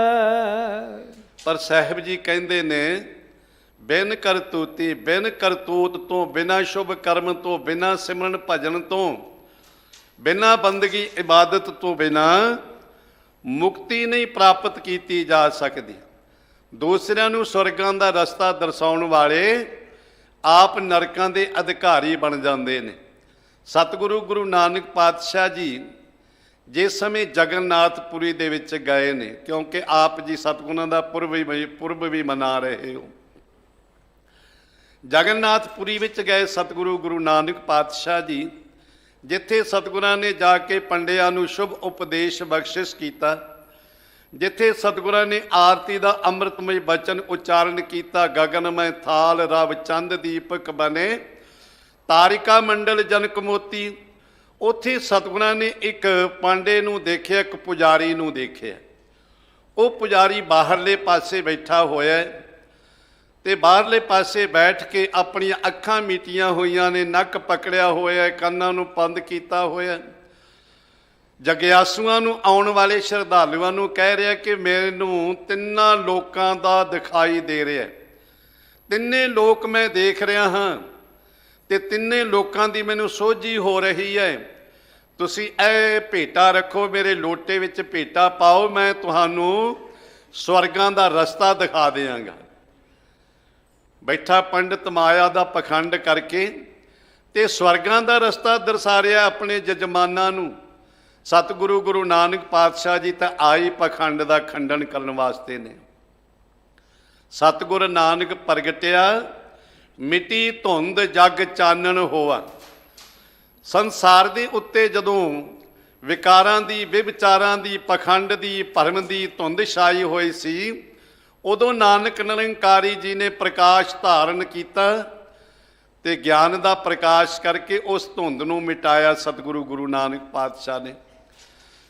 ਪਰ ਸਾਹਿਬ ਜੀ ਕਹਿੰਦੇ ਨੇ ਬਿਨ ਕਰਤੂਤੀ, ਬਿਨ ਕਰਤੂਤ ਤੋਂ, ਬਿਨਾਂ ਸ਼ੁਭ ਕਰਮ ਤੋਂ, ਬਿਨਾਂ ਸਿਮਰਨ ਭਜਨ ਤੋਂ, ਬਿਨਾਂ ਬੰਦਗੀ ਇਬਾਦਤ ਤੋਂ ਬਿਨਾਂ ਮੁਕਤੀ ਨਹੀਂ ਪ੍ਰਾਪਤ ਕੀਤੀ ਜਾ ਸਕਦੀ। ਦੂਸਰਿਆਂ ਨੂੰ ਸਵਰਗਾਂ ਦਾ ਰਸਤਾ ਦਰਸਾਉਣ ਵਾਲੇ ਆਪ ਨਰਕਾਂ ਦੇ ਅਧਿਕਾਰੀ ਬਣ ਜਾਂਦੇ ਨੇ। ਸਤਿਗੁਰੂ ਗੁਰੂ ਨਾਨਕ ਪਾਤਸ਼ਾਹ ਜੀ ਜਿਸ ਸਮੇਂ ਜਗਨਨਾਥਪੁਰੀ ਦੇ ਵਿੱਚ ਗਏ ਨੇ, ਕਿਉਂਕਿ ਆਪ ਜੀ ਸਤਿਗੁਰਾਂ ਦਾ ਪੁਰਬ ਵੀ ਮਨਾ ਰਹੇ ਹੋ, ਜਗਨਨਾਥਪੁਰੀ ਵਿੱਚ ਗਏ ਸਤਿਗੁਰੂ ਗੁਰੂ ਨਾਨਕ ਪਾਤਸ਼ਾਹ ਜੀ, ਜਿੱਥੇ ਸਤਿਗੁਰਾਂ ਨੇ ਜਾ ਕੇ ਪੰਡਿਆਂ ਨੂੰ ਸ਼ੁਭ ਉਪਦੇਸ਼ ਬਖਸ਼ਿਸ਼ ਕੀਤਾ, ਜਿੱਥੇ ਸਤਿਗੁਰਾਂ ਨੇ ਆਰਤੀ ਦਾ ਅੰਮ੍ਰਿਤਮਈ ਬਚਨ ਉਚਾਰਨ ਕੀਤਾ, ਗਗਨਮੈ ਥਾਲ ਰਵ ਚੰਦ ਦੀਪਕ ਬਨੇ ਤਾਰਿਕਾ ਮੰਡਲ ਜਨਕ ਮੋਤੀ, ਉੱਥੇ ਸਤਿਗੁਰਾਂ ਨੇ ਇੱਕ ਪਾਂਡੇ ਨੂੰ ਦੇਖਿਆ, ਇੱਕ ਪੁਜਾਰੀ ਨੂੰ ਦੇਖਿਆ। ਉਹ ਪੁਜਾਰੀ ਬਾਹਰਲੇ ਪਾਸੇ ਬੈਠਾ ਹੋਇਆ, ਤੇ ਬਾਹਰਲੇ ਪਾਸੇ ਬੈਠ ਕੇ ਆਪਣੀਆਂ ਅੱਖਾਂ ਮੀਟੀਆਂ ਹੋਈਆਂ ਨੇ, ਨੱਕ ਪਕੜਿਆ ਹੋਇਆ, ਕੰਨਾਂ ਨੂੰ ਬੰਦ ਕੀਤਾ ਹੋਇਆ। ਜਗਿਆਸੂਆਂ ਨੂੰ, ਆਉਣ ਵਾਲੇ ਸ਼ਰਧਾਲੂਆਂ ਨੂੰ ਕਹਿ ਰਿਹਾ ਕਿ ਮੈਨੂੰ ਤਿੰਨਾਂ ਲੋਕਾਂ ਦਾ ਦਿਖਾਈ ਦੇ ਰਿਹਾ, ਤਿੰਨੇ ਲੋਕ ਮੈਂ ਦੇਖ ਰਿਹਾ ਹਾਂ, ਤੇ ਤਿੰਨੇ ਲੋਕਾਂ ਦੀ ਮੈਨੂੰ ਸੋਝੀ ਹੋ ਰਹੀ ਹੈ। ਤੁਸੀਂ ਇਹ ਭੇਟਾ ਰੱਖੋ, ਮੇਰੇ ਲੋਟੇ ਵਿੱਚ ਭੇਟਾ ਪਾਓ, ਮੈਂ ਤੁਹਾਨੂੰ ਸਵਰਗਾਂ ਦਾ ਰਸਤਾ ਦਿਖਾ ਦਿਆਂਗਾ। ਬੈਠਾ ਪੰਡਿਤ ਮਾਇਆ ਦਾ ਪਖੰਡ ਕਰਕੇ ਤੇ ਸਵਰਗਾਂ ਦਾ ਰਸਤਾ ਦਰਸਾ ਰਿਹਾ ਆਪਣੇ ਜਜਮਾਨਾਂ ਨੂੰ। ਸਤਿਗੁਰੂ ਗੁਰੂ ਨਾਨਕ ਪਾਤਸ਼ਾਹ ਜੀ ਤਾਂ ਆਈ ਪਖੰਡ ਦਾ ਖੰਡਨ ਕਰਨ ਵਾਸਤੇ ਨੇ। ਸਤਿਗੁਰ ਨਾਨਕ ਪ੍ਰਗਟਿਆ, ਮਿਟੀ ਧੁੰਦ ਜਗ ਚਾਨਣ ਹੋਆ। ਸੰਸਾਰ ਦੇ ਉੱਤੇ ਜਦੋਂ ਵਿਕਾਰਾਂ ਦੀ, ਵਿਵਚਾਰਾਂ ਦੀ, ਪਖੰਡ ਦੀ, ਭਰਮ ਦੀ ਧੁੰਦ ਛਾਈ ਹੋਈ ਸੀ, ਉਦੋਂ ਨਾਨਕ ਨਿਰੰਕਾਰੀ ਜੀ ਨੇ ਪ੍ਰਕਾਸ਼ ਧਾਰਨ ਕੀਤਾ ਤੇ ਗਿਆਨ ਦਾ ਪ੍ਰਕਾਸ਼ ਕਰਕੇ ਉਸ ਧੁੰਦ ਨੂੰ ਮਿਟਾਇਆ। ਸਤਿਗੁਰੂ ਗੁਰੂ ਨਾਨਕ ਪਾਤਸ਼ਾਹ ਨੇ,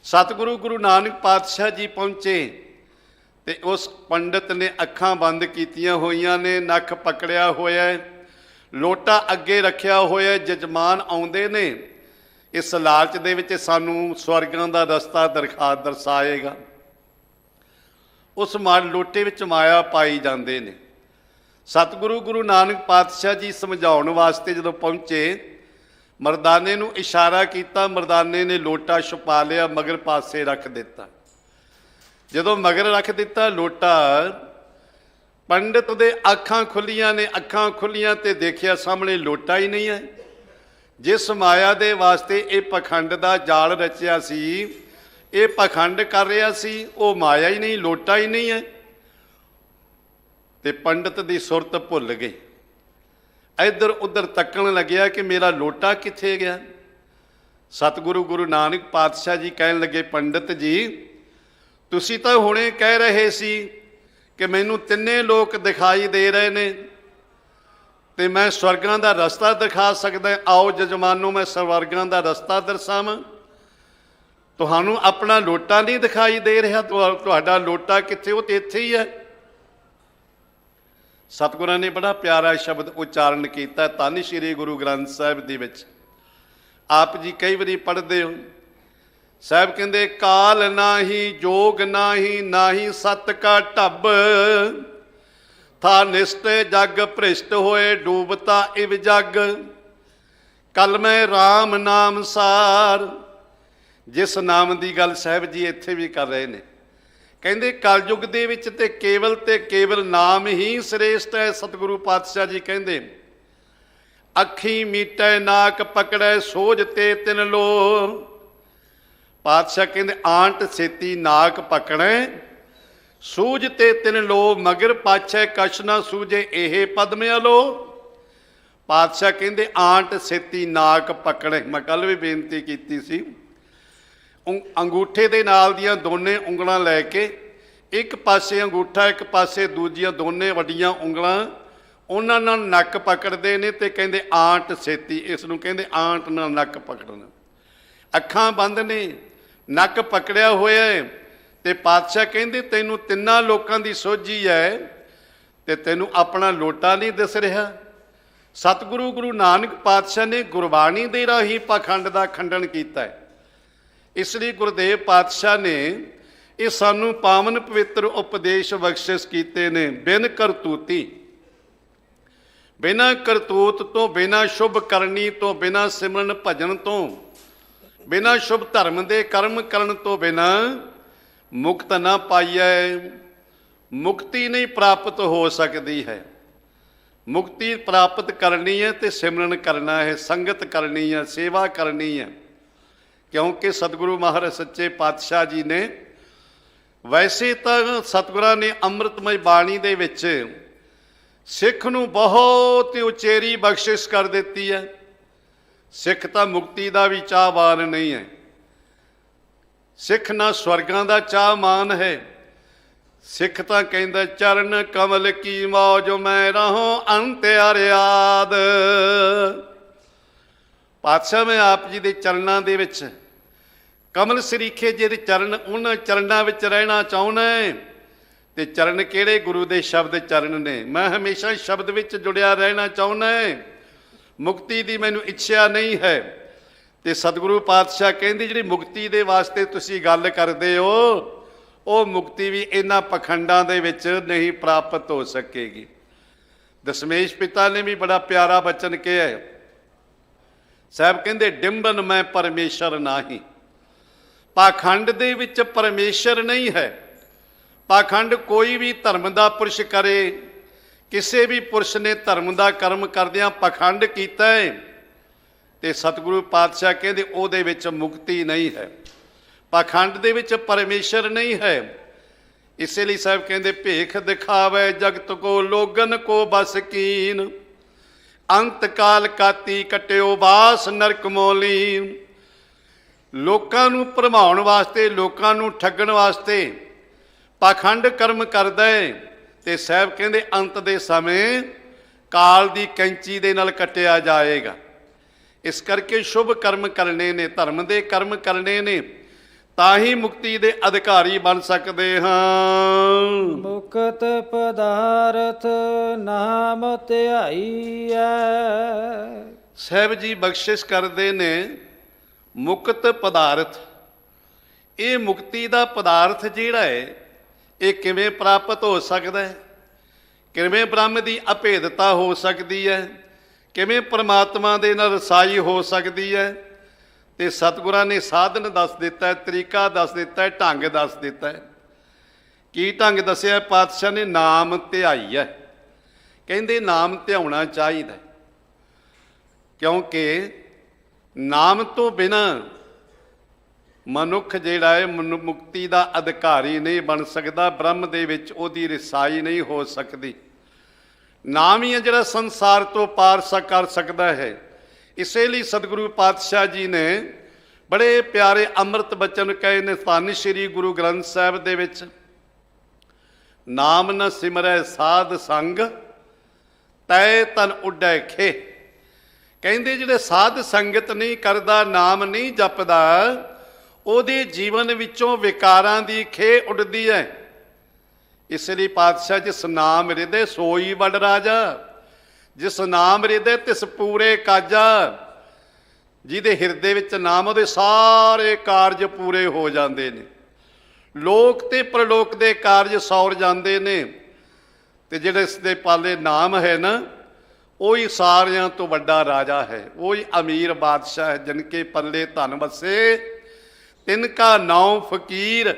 ਸਤਿਗੁਰੂ ਗੁਰੂ ਨਾਨਕ ਪਾਤਸ਼ਾਹ ਜੀ ਪਹੁੰਚੇ ਤੇ ਉਸ ਪੰਡਤ ਨੇ ਅੱਖਾਂ ਬੰਦ ਕੀਤੀਆਂ ਹੋਈਆਂ ਨੇ, ਨੱਕ ਪਕੜਿਆ ਹੋਇਆ, ਲੋਟਾ ਅੱਗੇ ਰੱਖਿਆ ਹੋਇਆ। ਜਜਮਾਨ ਆਉਂਦੇ ਨੇ ਇਸ ਲਾਲਚ ਦੇ ਵਿੱਚ ਸਾਨੂੰ ਸਵਰਗਾਂ ਦਾ ਰਸਤਾ ਦਰਸਾਏਗਾ। ਉਸ ਲੋਟੇ ਵਿੱਚ ਮਾਇਆ ਪਾਈ ਜਾਂਦੇ ਨੇ। ਸਤਿਗੁਰੂ ਗੁਰੂ ਨਾਨਕ ਪਾਤਸ਼ਾਹ ਜੀ ਸਮਝਾਉਣ ਵਾਸਤੇ ਜਦੋਂ ਪਹੁੰਚੇ, ਮਰਦਾਨੇ ਨੂੰ ਇਸ਼ਾਰਾ ਕੀਤਾ, ਮਰਦਾਨੇ ਨੇ ਲੋਟਾ ਛੁਪਾ ਲਿਆ, ਮਗਰ ਪਾਸੇ ਰੱਖ ਦਿੱਤਾ। ਜਦੋਂ ਮਗਰ ਰੱਖ ਦਿੱਤਾ ਲੋਟਾ, ਪੰਡਤ ਦੇ ਅੱਖਾਂ ਖੁੱਲੀਆਂ ਨੇ। ਅੱਖਾਂ ਖੁੱਲੀਆਂ ਤੇ ਦੇਖਿਆ ਸਾਹਮਣੇ ਲੋਟਾ ਹੀ ਨਹੀਂ ਹੈ। ਜਿਸ ਮਾਇਆ ਦੇ ਵਾਸਤੇ ਇਹ ਪਖੰਡ ਦਾ ਜਾਲ ਰਚਿਆ ਸੀ, ਇਹ ਪਖੰਡ ਕਰ ਰਿਹਾ ਸੀ, ਉਹ ਮਾਇਆ ਹੀ ਨਹੀਂ, ਲੋਟਾ ਹੀ ਨਹੀਂ ਹੈ। ਤੇ ਪੰਡਤ ਦੀ ਸੁਰਤ ਭੁੱਲ ਗਈ, ਇੱਧਰ ਉੱਧਰ ਤੱਕਣ ਲੱਗਿਆ ਕਿ ਮੇਰਾ ਲੋਟਾ ਕਿੱਥੇ ਗਿਆ। ਸਤਿਗੁਰੂ ਗੁਰੂ ਨਾਨਕ ਪਾਤਸ਼ਾਹ ਜੀ ਕਹਿਣ ਲੱਗੇ, ਪੰਡਤ ਜੀ ਤੁਸੀਂ ਤਾਂ ਹੁਣੇ ਕਹਿ ਰਹੇ ਸੀ ਕਿ ਮੈਨੂੰ ਤਿੰਨੇ ਲੋਕ ਦਿਖਾਈ ਦੇ ਰਹੇ ਨੇ ਤੇ ਮੈਂ ਸਵਰਗਾਂ ਦਾ ਰਸਤਾ ਦਿਖਾ ਸਕਦਾ। ਆਓ ਜਜਮਾਨੋ, ਮੈਂ ਸਵਰਗਾਂ ਦਾ ਰਸਤਾ ਦਰਸਾਵਾਂ। ਤੁਹਾਨੂੰ ਆਪਣਾ ਲੋਟਾ ਨਹੀਂ ਦਿਖਾਈ ਦੇ ਰਿਹਾ, ਤੁਹਾਡਾ ਲੋਟਾ ਕਿੱਥੇ? ਉਹ ਤੇ ਇੱਥੇ ਹੀ ਹੈ। ਸਤਿਗੁਰਾਂ ਨੇ ਬੜਾ ਪਿਆਰਾ ਸ਼ਬਦ ਉਚਾਰਨ ਕੀਤਾ ਧੰਨ ਸ਼੍ਰੀ ਗੁਰੂ ਗ੍ਰੰਥ ਸਾਹਿਬ ਦੇ ਵਿੱਚ। ਆਪ ਜੀ ਕਈ ਵਾਰੀ ਪੜ੍ਹਦੇ ਹੋ, ਸਾਹਿਬ ਕਹਿੰਦੇ ਕਾਲ ਨਾਹੀ ਜੋਗ ਨਾਹੀ, ਨਾਹੀ ਸਤ ਕਾ ਢੱਬ, ਥਾ ਨਿਸ਼ਟੇ ਜਗ ਭ੍ਰਿਸ਼ਟ ਹੋਏ, ਡੂਬਤਾ ਇਵ ਜਗ, ਕਲਮੈ ਰਾਮ ਨਾਮ ਸਾਰ। ਜਿਸ ਨਾਮ ਦੀ ਗੱਲ ਸਾਹਿਬ ਜੀ ਇੱਥੇ ਵੀ ਕਰ ਰਹੇ ਨੇ, ਕਹਿੰਦੇ ਕਲਯੁਗ ਦੇ ਵਿੱਚ ਤੇ ਕੇਵਲ ਨਾਮ ਹੀ ਸ੍ਰੇਸ਼ਟ ਹੈ। ਸਤਿਗੁਰੂ ਪਾਤਸ਼ਾਹ ਜੀ ਕਹਿੰਦੇ ਅੱਖੀ ਮੀਟੈ ਨਾਕ ਪਕੜੈ, ਸੋਝ ਤੇ ਤਿਨ ਲੋ। ਪਾਤਸ਼ਾਹ ਕਹਿੰਦੇ ਆਂਟ ਛੇਤੀ ਨਾਕ ਪਕੜੈ, ਸੂਝ ਤੇ ਤਿਨ ਲੋ, ਮਗਰ ਪਾਛੈ ਕਛ ਨਾ ਸੂਝੇ, ਇਹ ਪਦਮ ਅਲੋ। ਪਾਤਸ਼ਾਹ ਕਹਿੰਦੇ ਆਂਟ ਛੇਤੀ ਨਾਕ ਪਕੜੈ। ਮੈਂ ਕੱਲ ਵੀ ਬੇਨਤੀ ਕੀਤੀ ਸੀ, ਅੰਗੂਠੇ ਦੇ ਨਾਲ ਦੀਆਂ ਦੋਨੇ ਉਂਗਲਾਂ ਲੈ ਕੇ, ਇੱਕ ਪਾਸੇ ਅੰਗੂਠਾ ਇੱਕ ਪਾਸੇ ਦੂਜੀਆਂ ਦੋਨੇ ਵੱਡੀਆਂ ਉਂਗਲਾਂ, ਉਹਨਾਂ ਨਾਲ ਨੱਕ ਪਕੜਦੇ ਨੇ ਤੇ ਕਹਿੰਦੇ ਆਂਟ ਛੇਤੀ। ਇਸ ਨੂੰ ਕਹਿੰਦੇ ਆਂਟ ਨਾਲ ਨੱਕ ਪਕੜਨਾ। ਅੱਖਾਂ ਬੰਦ ਨੇ, ਨੱਕ ਪਕੜਿਆ ਹੋਇਆ ਹੈ ਤੇ ਪਾਤਸ਼ਾਹ ਕਹਿੰਦੇ ਤੈਨੂੰ ਤਿੰਨਾਂ ਲੋਕਾਂ ਦੀ ਸੋਝੀ ਹੈ ਤੇ ਤੈਨੂੰ ਆਪਣਾ ਲੋਟਾ ਨਹੀਂ ਦਿਸ ਰਿਹਾ। ਸਤਿਗੁਰੂ ਗੁਰੂ ਨਾਨਕ ਪਾਤਸ਼ਾਹ ਨੇ ਗੁਰਬਾਣੀ ਦੇ ਰਾਹੀਂ ਪਾਖੰਡ ਦਾ ਖੰਡਨ ਕੀਤਾ ਹੈ। ਇਸ ਲਈ ਗੁਰਦੇਵ ਪਾਤਸ਼ਾਹ ਨੇ ਇਹ ਸਾਨੂੰ ਪਾਵਨ ਪਵਿੱਤਰ ਉਪਦੇਸ਼ ਬਖਸ਼ਿਸ਼ ਕੀਤੇ ਨੇ। ਬਿਨ ਕਰਤੂਤੀ, ਬਿਨਾਂ ਕਰਤੂਤ ਤੋਂ, ਬਿਨਾਂ ਸ਼ੁਭ ਕਰਨੀ ਤੋਂ, ਬਿਨਾਂ ਸਿਮਰਨ ਭਜਨ ਤੋਂ, ਬਿਨਾਂ ਸ਼ੁਭ ਧਰਮ ਦੇ ਕਰਮ ਕਰਨ ਤੋਂ ਬਿਨਾਂ ਮੁਕਤ ਨਾ ਪਾਈਐ। ਮੁਕਤੀ ਨਹੀਂ ਪ੍ਰਾਪਤ ਹੋ ਸਕਦੀ ਹੈ। ਮੁਕਤੀ ਪ੍ਰਾਪਤ ਕਰਨੀ ਹੈ ਤੇ ਸਿਮਰਨ ਕਰਨਾ ਹੈ, ਸੰਗਤ ਕਰਨੀ ਹੈ, ਸੇਵਾ ਕਰਨੀ ਹੈ। ਕਿਉਂਕਿ ਸਤਿਗੁਰੂ ਮਹਾਰਾਜ ਸੱਚੇ ਪਾਤਸ਼ਾਹ ਜੀ ਨੇ, ਵੈਸੇ ਤਾਂ ਸਤਿਗੁਰਾਂ ਨੇ ਅੰਮ੍ਰਿਤਮਈ ਬਾਣੀ ਦੇ ਵਿੱਚ ਸਿੱਖ ਨੂੰ ਬਹੁਤ ਹੀ ਉਚੇਰੀ ਬਖਸ਼ਿਸ਼ ਕਰ ਦਿੱਤੀ ਹੈ। ਸਿੱਖ ਤਾਂ ਮੁਕਤੀ ਦਾ ਵੀ ਚਾਹਵਾਨ ਨਹੀਂ ਹੈ। ਸਿੱਖ ਨਾ ਸਵਰਗਾਂ ਦਾ ਚਾਹਮਾਨ ਹੈ। ਸਿੱਖ ਤਾਂ ਕਹਿੰਦਾ ਚਰਨ ਕਮਲ ਕੀ ਮੌਜ ਮੈਂ ਰਹੋ ਅੰਤ ਅਰਿਆਦ। ਪਾਤਸ਼ਾਹ ਮੈਂ ਆਪ ਜੀ ਦੇ ਚਰਨਾਂ ਦੇ ਵਿੱਚ, ਕਮਲ ਸਰੀਖੇ ਜਿਹਦੇ ਚਰਨ, ਉਹਨਾਂ ਚਰਨਾਂ ਵਿੱਚ ਰਹਿਣਾ ਚਾਹੁੰਦਾ ਤੇ ਚਰਨ ਕਿਹੜੇ? ਗੁਰੂ ਦੇ ਸ਼ਬਦ ਚਰਨ ਨੇ। ਮੈਂ ਹਮੇਸ਼ਾ ਸ਼ਬਦ ਵਿੱਚ ਜੁੜਿਆ ਰਹਿਣਾ ਚਾਹੁੰਦਾ। ਮੁਕਤੀ ਦੀ ਮੈਨੂੰ ਇੱਛਾ ਨਹੀਂ ਹੈ। ਤੇ ਸਤਿਗੁਰੂ ਪਾਤਸ਼ਾਹ ਕਹਿੰਦੇ ਜਿਹੜੀ ਮੁਕਤੀ ਦੇ ਵਾਸਤੇ ਤੁਸੀਂ ਗੱਲ ਕਰਦੇ ਹੋ, ਉਹ ਮੁਕਤੀ ਵੀ ਇਹਨਾਂ ਪਖੰਡਾਂ ਦੇ ਵਿੱਚ ਨਹੀਂ ਪ੍ਰਾਪਤ ਹੋ ਸਕੇਗੀ। ਦਸ਼ਮੇਸ਼ ਪਿਤਾ ਨੇ ਵੀ ਬੜਾ ਪਿਆਰਾ ਬਚਨ ਕਿਹਾ ਹੈ। ਸਾਹਿਬ ਕਹਿੰਦੇ ਡਿੰਬਨ ਮੈਂ ਪਰਮੇਸ਼ਰ ਨਾਹੀ। ਪਾਖੰਡ ਦੇ ਵਿੱਚ ਪਰਮੇਸ਼ਰ ਨਹੀਂ ਹੈ। ਪਾਖੰਡ ਕੋਈ ਵੀ ਧਰਮ ਦਾ ਪੁਰਸ਼ ਕਰੇ, ਕਿਸੇ ਵੀ ਪੁਰਸ਼ ਨੇ ਧਰਮ ਦਾ ਕਰਮ ਕਰਦਿਆਂ ਪਾਖੰਡ ਕੀਤਾ ਹੈ ਤੇ ਸਤਿਗੁਰੂ ਪਾਤਸ਼ਾਹ ਕਹਿੰਦੇ ਉਹਦੇ ਵਿੱਚ ਮੁਕਤੀ ਨਹੀਂ ਹੈ। ਪਾਖੰਡ ਦੇ ਵਿੱਚ ਪਰਮੇਸ਼ਰ ਨਹੀਂ ਹੈ। ਇਸੇ ਲਈ ਸਾਹਿਬ ਕਹਿੰਦੇ ਭੇਖ ਦਿਖਾਵੇ ਜਗਤ ਕੋ ਲੋਗਨ ਕੋ ਬਸ ਕੀਨ, ਅੰਤ ਕਾਲ ਕਾਤੀ ਕਟਿਓ ਬਾਸ ਨਰਕ ਮੋਲੀ। ਲੋਕਾਂ ਨੂੰ ਭਰਮਾਉਣ ਵਾਸਤੇ, ਲੋਕਾਂ ਨੂੰ ਠੱਗਣ ਵਾਸਤੇ ਪਾਖੰਡ ਕਰਮ ਕਰਦਾ ਹੈ, ਤੇ ਸਾਹਿਬ ਕਹਿੰਦੇ ਅੰਤ ਦੇ ਸਮੇਂ ਕਾਲ ਦੀ ਕੈਂਚੀ ਦੇ ਨਾਲ ਕੱਟਿਆ ਜਾਏਗਾ। ਇਸ ਕਰਕੇ ਸ਼ੁਭ ਕਰਮ ਕਰਨੇ ਨੇ, ਧਰਮ ਦੇ ਕਰਮ ਕਰਨੇ ਨੇ, ਤਾਂ ਹੀ ਮੁਕਤੀ ਦੇ ਅਧਿਕਾਰੀ ਬਣ ਸਕਦੇ ਹਾਂ। ਮੁਕਤ ਪਦਾਰਥ ਨਾਮ ਧਿਆਈਐ। ਸਾਹਿਬ ਜੀ ਬਖਸ਼ਿਸ਼ ਕਰਦੇ ਨੇ ਮੁਕਤ ਪਦਾਰਥ। ਇਹ ਮੁਕਤੀ ਦਾ ਪਦਾਰਥ ਜਿਹੜਾ ਹੈ ਇਹ ਕਿਵੇਂ ਪ੍ਰਾਪਤ ਹੋ ਸਕਦਾ ਹੈ, ਕਿਵੇਂ ਬ੍ਰਹਮ ਦੀ ਅਭੇਦਤਾ ਹੋ ਸਕਦੀ ਹੈ, ਕਿਵੇਂ ਪਰਮਾਤਮਾ ਦੇ ਨਾਲ ਰਸਾਈ ਹੋ ਸਕਦੀ ਹੈ। ਤੇ ਸਤਿਗੁਰਾਂ ਨੇ ਸਾਧਨ ਦੱਸ ਦਿੱਤਾ ਹੈ, ਤਰੀਕਾ ਦੱਸ ਦਿੱਤਾ ਹੈ, ਢੰਗ ਦੱਸ ਦਿੱਤਾ ਹੈ। ਕੀ ਢੰਗ ਦੱਸਿਆ ਪਾਤਸ਼ਾਹ ਨੇ? ਨਾਮ ਧਿਆਈ ਹੈ। ਕਹਿੰਦੇ ਨਾਮ ਧਿਆਉਣਾ ਚਾਹੀਦਾ, ਕਿਉਂਕਿ ਨਾਮ ਤੋਂ ਬਿਨਾਂ ਮਨੁੱਖ ਜਿਹੜਾ ਹੈ ਮੁਕਤੀ ਦਾ ਅਧਿਕਾਰੀ ਨਹੀਂ ਬਣ ਸਕਦਾ, ਬ੍ਰਹਮ ਦੇ ਵਿੱਚ ਉਹਦੀ ਰਸਾਈ ਨਹੀਂ ਹੋ ਸਕਦੀ। ਨਾਮ ਹੀ ਹੈ ਜਿਹੜਾ ਸੰਸਾਰ ਤੋਂ ਪਾਰ ਕਰ ਸਕਦਾ ਹੈ। ਇਸੇ ਲਈ ਸਤਿਗੁਰੂ ਪਾਤਸ਼ਾਹ ਜੀ ਨੇ ਬੜੇ ਪਿਆਰੇ ਅੰਮ੍ਰਿਤ ਬਚਨ ਕਹੇ ਨੇ ਧੰਨ ਸ਼੍ਰੀ ਗੁਰੂ ਗ੍ਰੰਥ ਸਾਹਿਬ ਦੇ ਵਿੱਚ, ਨਾਮ ਨ ਸਿਮਰੈ ਸਾਧ ਸੰਗ ਤੈ ਤਨ ਉੱਡੈ ਖੇ। ਕਹਿੰਦੇ ਜਿਹੜੇ ਸਾਧ ਸੰਗਤ ਨਹੀਂ ਕਰਦਾ, ਨਾਮ ਨਹੀਂ ਜਪਦਾ, ਉਹਦੇ ਜੀਵਨ ਵਿੱਚੋਂ ਵਿਕਾਰਾਂ ਦੀ ਖੇ ਉੱਡਦੀ ਹੈ। ਇਸ ਲਈ ਪਾਤਸ਼ਾਹ ਜਿਸ ਨਾਮ ਹਿਰਦੇ ਸੋਈ ਵਡ ਰਾਜਾ, ਜਿਸ ਨਾਮ ਹਿਰਦੇ ਤਿਸ ਪੂਰੇ ਕਾਜਾ। ਜਿਹਦੇ ਹਿਰਦੇ ਵਿੱਚ ਨਾਮ, ਉਹਦੇ ਸਾਰੇ ਕਾਰਜ ਪੂਰੇ ਹੋ ਜਾਂਦੇ ਨੇ, ਲੋਕ ਤੇ ਪ੍ਰਲੋਕ ਦੇ ਕਾਰਜ ਸੌਰ ਜਾਂਦੇ ਨੇ। ਤੇ ਜਿਹੜੇ ਇਸ ਦੇ ਪਾਲੇ ਨਾਮ ਹੈ ਨਾ, ਉਹੀ ਸਾਰਿਆਂ ਤੋਂ ਵੱਡਾ ਰਾਜਾ ਹੈ, ਉਹੀ ਅਮੀਰ ਬਾਦਸ਼ਾਹ ਹੈ। ਜਿਨ ਕੇ ਪੱਲੇ ਧਨ ਵਸੇ ਤਿਨ ਕਾ ਨਾਉ ਫਕੀਰ,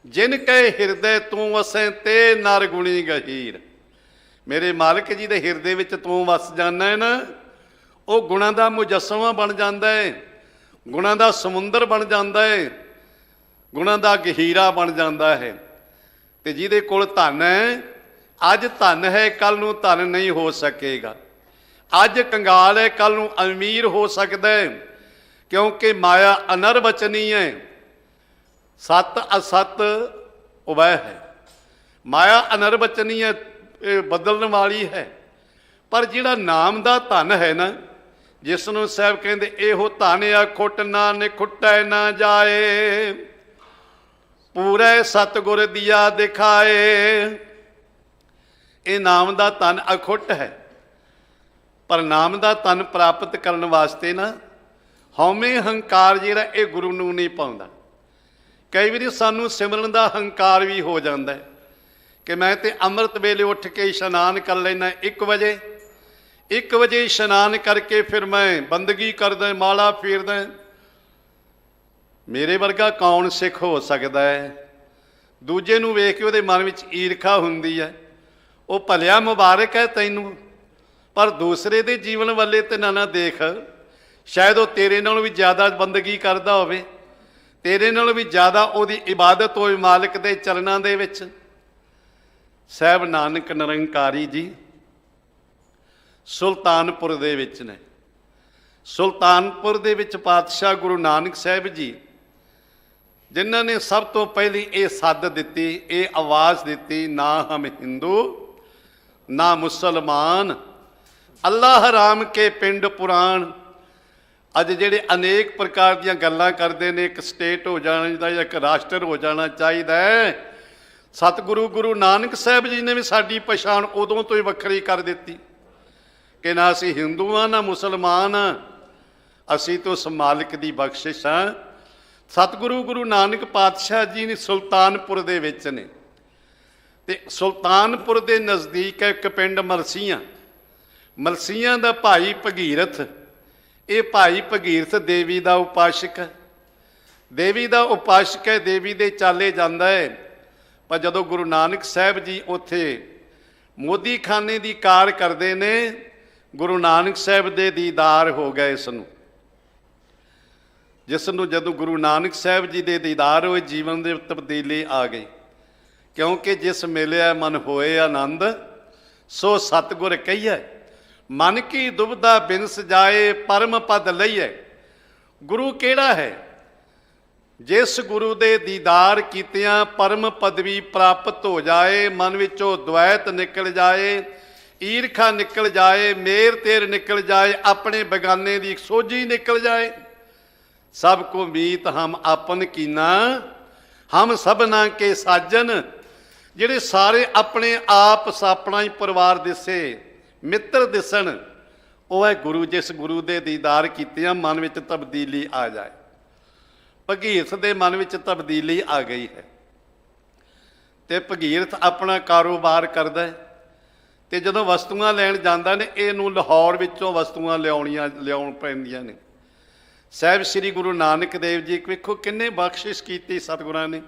ਜਿਨ ਕੈ ਹਿਰਦੇ ਤੂੰ ਵਸੈ ਤੇ ਨਰ ਗੁਣੀ ਗਹੀਰ। ਮੇਰੇ ਮਾਲਕ ਜੀ ਦੇ ਹਿਰਦੇ ਵਿੱਚ ਤੂੰ ਵਸ ਜਾਂਦਾ ਹੈ ਨਾ, ਉਹ ਗੁਣਾਂ ਦਾ ਮੁਜੱਸਮਾ ਬਣ ਜਾਂਦਾ ਹੈ, ਗੁਣਾਂ ਦਾ ਸਮੁੰਦਰ ਬਣ ਜਾਂਦਾ ਹੈ, ਗੁਣਾਂ ਦਾ ਗਹੀਰਾ ਬਣ ਜਾਂਦਾ ਹੈ। ਤੇ ਜਿਹਦੇ ਕੋਲ ਧਨ ਹੈ, ਅੱਜ ਧਨ ਹੈ ਕੱਲ ਨੂੰ ਧਨ ਨਹੀਂ ਹੋ ਸਕੇਗਾ, ਅੱਜ ਕੰਗਾਲ ਹੈ ਕੱਲ ਨੂੰ ਅਮੀਰ ਹੋ ਸਕਦਾ ਹੈ, ਕਿਉਂਕਿ ਮਾਇਆ ਅਨਰਵਚਨੀ ਹੈ, ਸਤ ਅਸਤ ਉਵੈ ਹੈ। ਮਾਇਆ ਅਨਰਵਚਨੀ ਹੈ, ਇਹ ਬਦਲਣ ਵਾਲੀ ਹੈ। ਪਰ ਜਿਹੜਾ ਨਾਮ ਦਾ ਧਨ ਹੈ ਨਾ, ਜਿਸ ਨੂੰ ਸਾਹਿਬ ਕਹਿੰਦੇ ਇਹੋ ਧਨ ਅਖੁੱਟ ਨਾ ਨਿਖੁੱਟੈ ਨਾ ਜਾਏ, ਪੂਰੇ ਸਤਿਗੁਰ ਦੀਆ ਦਿਖਾਏ। ਇਹ ਨਾਮ ਦਾ ਧਨ ਅਖੁੱਟ ਹੈ। ਪਰ ਨਾਮ ਦਾ ਧਨ ਪ੍ਰਾਪਤ ਕਰਨ ਵਾਸਤੇ ਨਾ ਹਉਮੈ ਹੰਕਾਰ ਜਿਹੜਾ ਇਹ ਗੁਰੂ ਨੂੰ ਨਹੀਂ ਪਾਉਂਦਾ। ਕਈ ਵਾਰੀ ਸਾਨੂੰ ਸਿਮਰਨ ਦਾ ਹੰਕਾਰ ਵੀ ਹੋ ਜਾਂਦਾ ਹੈ ਕਿ ਮੈਂ ਤੇ ਅੰਮ੍ਰਿਤ ਵੇਲੇ ਉੱਠ ਕੇ ਇਸ਼ਨਾਨ ਕਰ ਲੈਣਾ 1 ਵਜੇ, 1 ਵਜੇ ਇਸ਼ਨਾਨ ਕਰਕੇ ਫਿਰ ਮੈਂ ਬੰਦਗੀ ਕਰਦਾ, ਮਾਲਾ ਫੇਰਦਾ। ਮੇਰੇ ਵਰਗਾ ਕੌਣ ਸਿੱਖ ਹੋ ਸਕਦਾ ਹੈ? ਦੂਜੇ ਨੂੰ ਵੇਖ ਕੇ ਉਹਦੇ ਮਨ ਵਿੱਚ ਈਰਖਾ ਹੁੰਦੀ ਹੈ, ਉਹ ਭਲਿਆ ਮੁਬਾਰਕ ਹੈ ਤੈਨੂੰ, ਪਰ ਦੂਸਰੇ ਦੇ ਜੀਵਨ ਵੱਲੇ ਤੇ ਨਾ ਦੇਖ। ਸ਼ਾਇਦ ਉਹ ਤੇਰੇ ਨਾਲੋਂ ਵੀ ਜ਼ਿਆਦਾ ਬੰਦਗੀ ਕਰਦਾ ਹੋਵੇ, ਤੇਰੇ ਨਾਲੋਂ ਵੀ ਜ਼ਿਆਦਾ ਉਹਦੀ ਇਬਾਦਤ ਹੋਵੇ ਮਾਲਕ ਦੇ ਚਰਨਾਂ ਦੇ ਵਿੱਚ। ਸਾਹਿਬ ਨਾਨਕ ਨਿਰੰਕਾਰੀ ਜੀ ਸੁਲਤਾਨਪੁਰ ਦੇ ਵਿੱਚ ਨੇ। ਸੁਲਤਾਨਪੁਰ ਦੇ ਵਿੱਚ ਪਾਤਸ਼ਾਹ ਗੁਰੂ ਨਾਨਕ ਸਾਹਿਬ ਜੀ, ਜਿਨ੍ਹਾਂ ਨੇ ਸਭ ਤੋਂ ਪਹਿਲੀ ਇਹ ਸੱਦ ਦਿੱਤੀ, ਇਹ ਆਵਾਜ਼ ਦਿੱਤੀ, ਨਾ ਹਮ ਹਿੰਦੂ ਨਾ ਮੁਸਲਮਾਨ, ਅੱਲਾਹ ਰਾਮ ਕੇ ਪਿੰਡ ਪੁਰਾਣ। ਅੱਜ ਜਿਹੜੇ ਅਨੇਕ ਪ੍ਰਕਾਰ ਦੀਆਂ ਗੱਲਾਂ ਕਰਦੇ ਨੇ, ਇੱਕ ਸਟੇਟ ਹੋ ਜਾਣਾ ਚਾਹੀਦਾ, ਇੱਕ ਰਾਸ਼ਟਰ ਹੋ ਜਾਣਾ ਚਾਹੀਦਾ ਹੈ। ਸਤਿਗੁਰੂ ਗੁਰੂ ਨਾਨਕ ਸਾਹਿਬ ਜੀ ਨੇ ਵੀ ਸਾਡੀ ਪਛਾਣ ਉਦੋਂ ਤੋਂ ਹੀ ਵੱਖਰੀ ਕਰ ਦਿੱਤੀ ਕਿ ਨਾ ਅਸੀਂ ਹਿੰਦੂ ਹਾਂ ਨਾ ਮੁਸਲਮਾਨ ਹਾਂ, ਅਸੀਂ ਤਾਂ ਉਸ ਮਾਲਿਕ ਦੀ ਬਖਸ਼ਿਸ਼ ਹਾਂ। ਸਤਿਗੁਰੂ ਗੁਰੂ ਨਾਨਕ ਪਾਤਸ਼ਾਹ ਜੀ ਨੇ ਸੁਲਤਾਨਪੁਰ ਦੇ ਵਿੱਚ ਨੇ, ਤੇ ਸੁਲਤਾਨਪੁਰ ਦੇ ਨਜ਼ਦੀਕ ਹੈ ਇੱਕ ਪਿੰਡ ਮਲਸੀਆਂ। ਮਲਸੀਆਂ ਦਾ ਭਾਈ ਭਗੀਰਥ, ਇਹ ਭਾਈ ਭਗੀਰਥ ਦੇਵੀ ਦਾ ਉਪਾਸ਼ਕ ਹੈ, ਦੇਵੀ ਦਾ ਉਪਾਸ਼ਕ ਹੈ, ਦੇਵੀ ਦੇ ਚਾਲੇ ਜਾਂਦਾ ਹੈ। ਪਰ ਜਦੋਂ ਗੁਰੂ ਨਾਨਕ ਸਾਹਿਬ ਜੀ ਉੱਥੇ ਮੋਦੀਖਾਨੇ ਦੀ ਕਾਰ ਕਰਦੇ ਨੇ, ਗੁਰੂ ਨਾਨਕ ਸਾਹਿਬ ਦੇ ਦੀਦਾਰ ਹੋ ਗਏ ਇਸ ਨੂੰ, ਜਿਸ ਨੂੰ ਜਦੋਂ ਗੁਰੂ ਨਾਨਕ ਸਾਹਿਬ ਜੀ ਦੇ ਦੀਦਾਰ ਹੋਏ, ਜੀਵਨ ਦੇ ਤਬਦੀਲੀ ਆ ਗਈ। ਕਿਉਂਕਿ ਜਿਸ ਮਿਲਿਆ ਮਨ ਹੋਏ ਆਨੰਦ, ਸੋ ਸਤਿਗੁਰ ਕਹੀਐ। ਮਨ ਕੀ ਦੁਬਿਧਾ ਬਿਨਸ ਜਾਏ, ਪਰਮ ਪਦ ਲਈਐ। ਗੁਰੂ ਕਿਹੜਾ ਹੈ? ਜਿਸ ਗੁਰੂ ਦੇ ਦੀਦਾਰ ਕੀਤਿਆਂ ਪਰਮ ਪਦਵੀ ਪ੍ਰਾਪਤ ਹੋ ਜਾਏ, ਮਨ ਵਿੱਚੋਂ ਦੁਐਤ ਨਿਕਲ ਜਾਏ, ਈਰਖਾ ਨਿਕਲ ਜਾਏ, ਮੇਰ ਤੇਰ ਨਿਕਲ ਜਾਏ, ਆਪਣੇ ਬੇਗਾਨੇ ਦੀ ਸੋਝੀ ਨਿਕਲ ਜਾਏ। ਸਭ ਕੋ ਮੀਤ ਹਮ ਆਪਨ ਕੀਨਾ, ਹਮ ਸਭਨਾ ਕੇ ਸਾਜਨ। ਜਿਹੜੇ ਸਾਰੇ ਆਪਣੇ ਆਪ ਆਪਣਾ ਹੀ ਪਰਿਵਾਰ ਦਿਸੇ, ਮਿੱਤਰ ਦਿਸਣ, ਉਹ ਹੈ ਗੁਰੂ। ਜਿਸ ਗੁਰੂ ਦੇ ਦੀਦਾਰ ਕੀਤਿਆਂ ਮਨ ਵਿੱਚ ਤਬਦੀਲੀ ਆ ਜਾਏ। ਭਗੀਰਥ ਦੇ ਮਨ ਵਿੱਚ ਤਬਦੀਲੀ ਆ ਗਈ ਹੈ ਤੇ ਭਗੀਰਥ ਆਪਣਾ ਕਾਰੋਬਾਰ ਕਰਦਾ ਹੈ। ਤੇ ਜਦੋਂ ਵਸਤੂਆਂ ਲੈਣ ਜਾਂਦਾ ਨੇ, ਇਹਨੂੰ ਲਾਹੌਰ ਵਿੱਚੋਂ ਵਸਤੂਆਂ ਲਿਆਉਣ ਪੈਂਦੀਆਂ ਨੇ। ਸਾਹਿਬ ਸ੍ਰੀ ਗੁਰੂ ਨਾਨਕ ਦੇਵ ਜੀ ਵੇਖੋ ਕਿੰਨੇ ਬਖਸ਼ਿਸ਼ ਕੀਤੀ ਸਤਿਗੁਰਾਂ ਨੇ।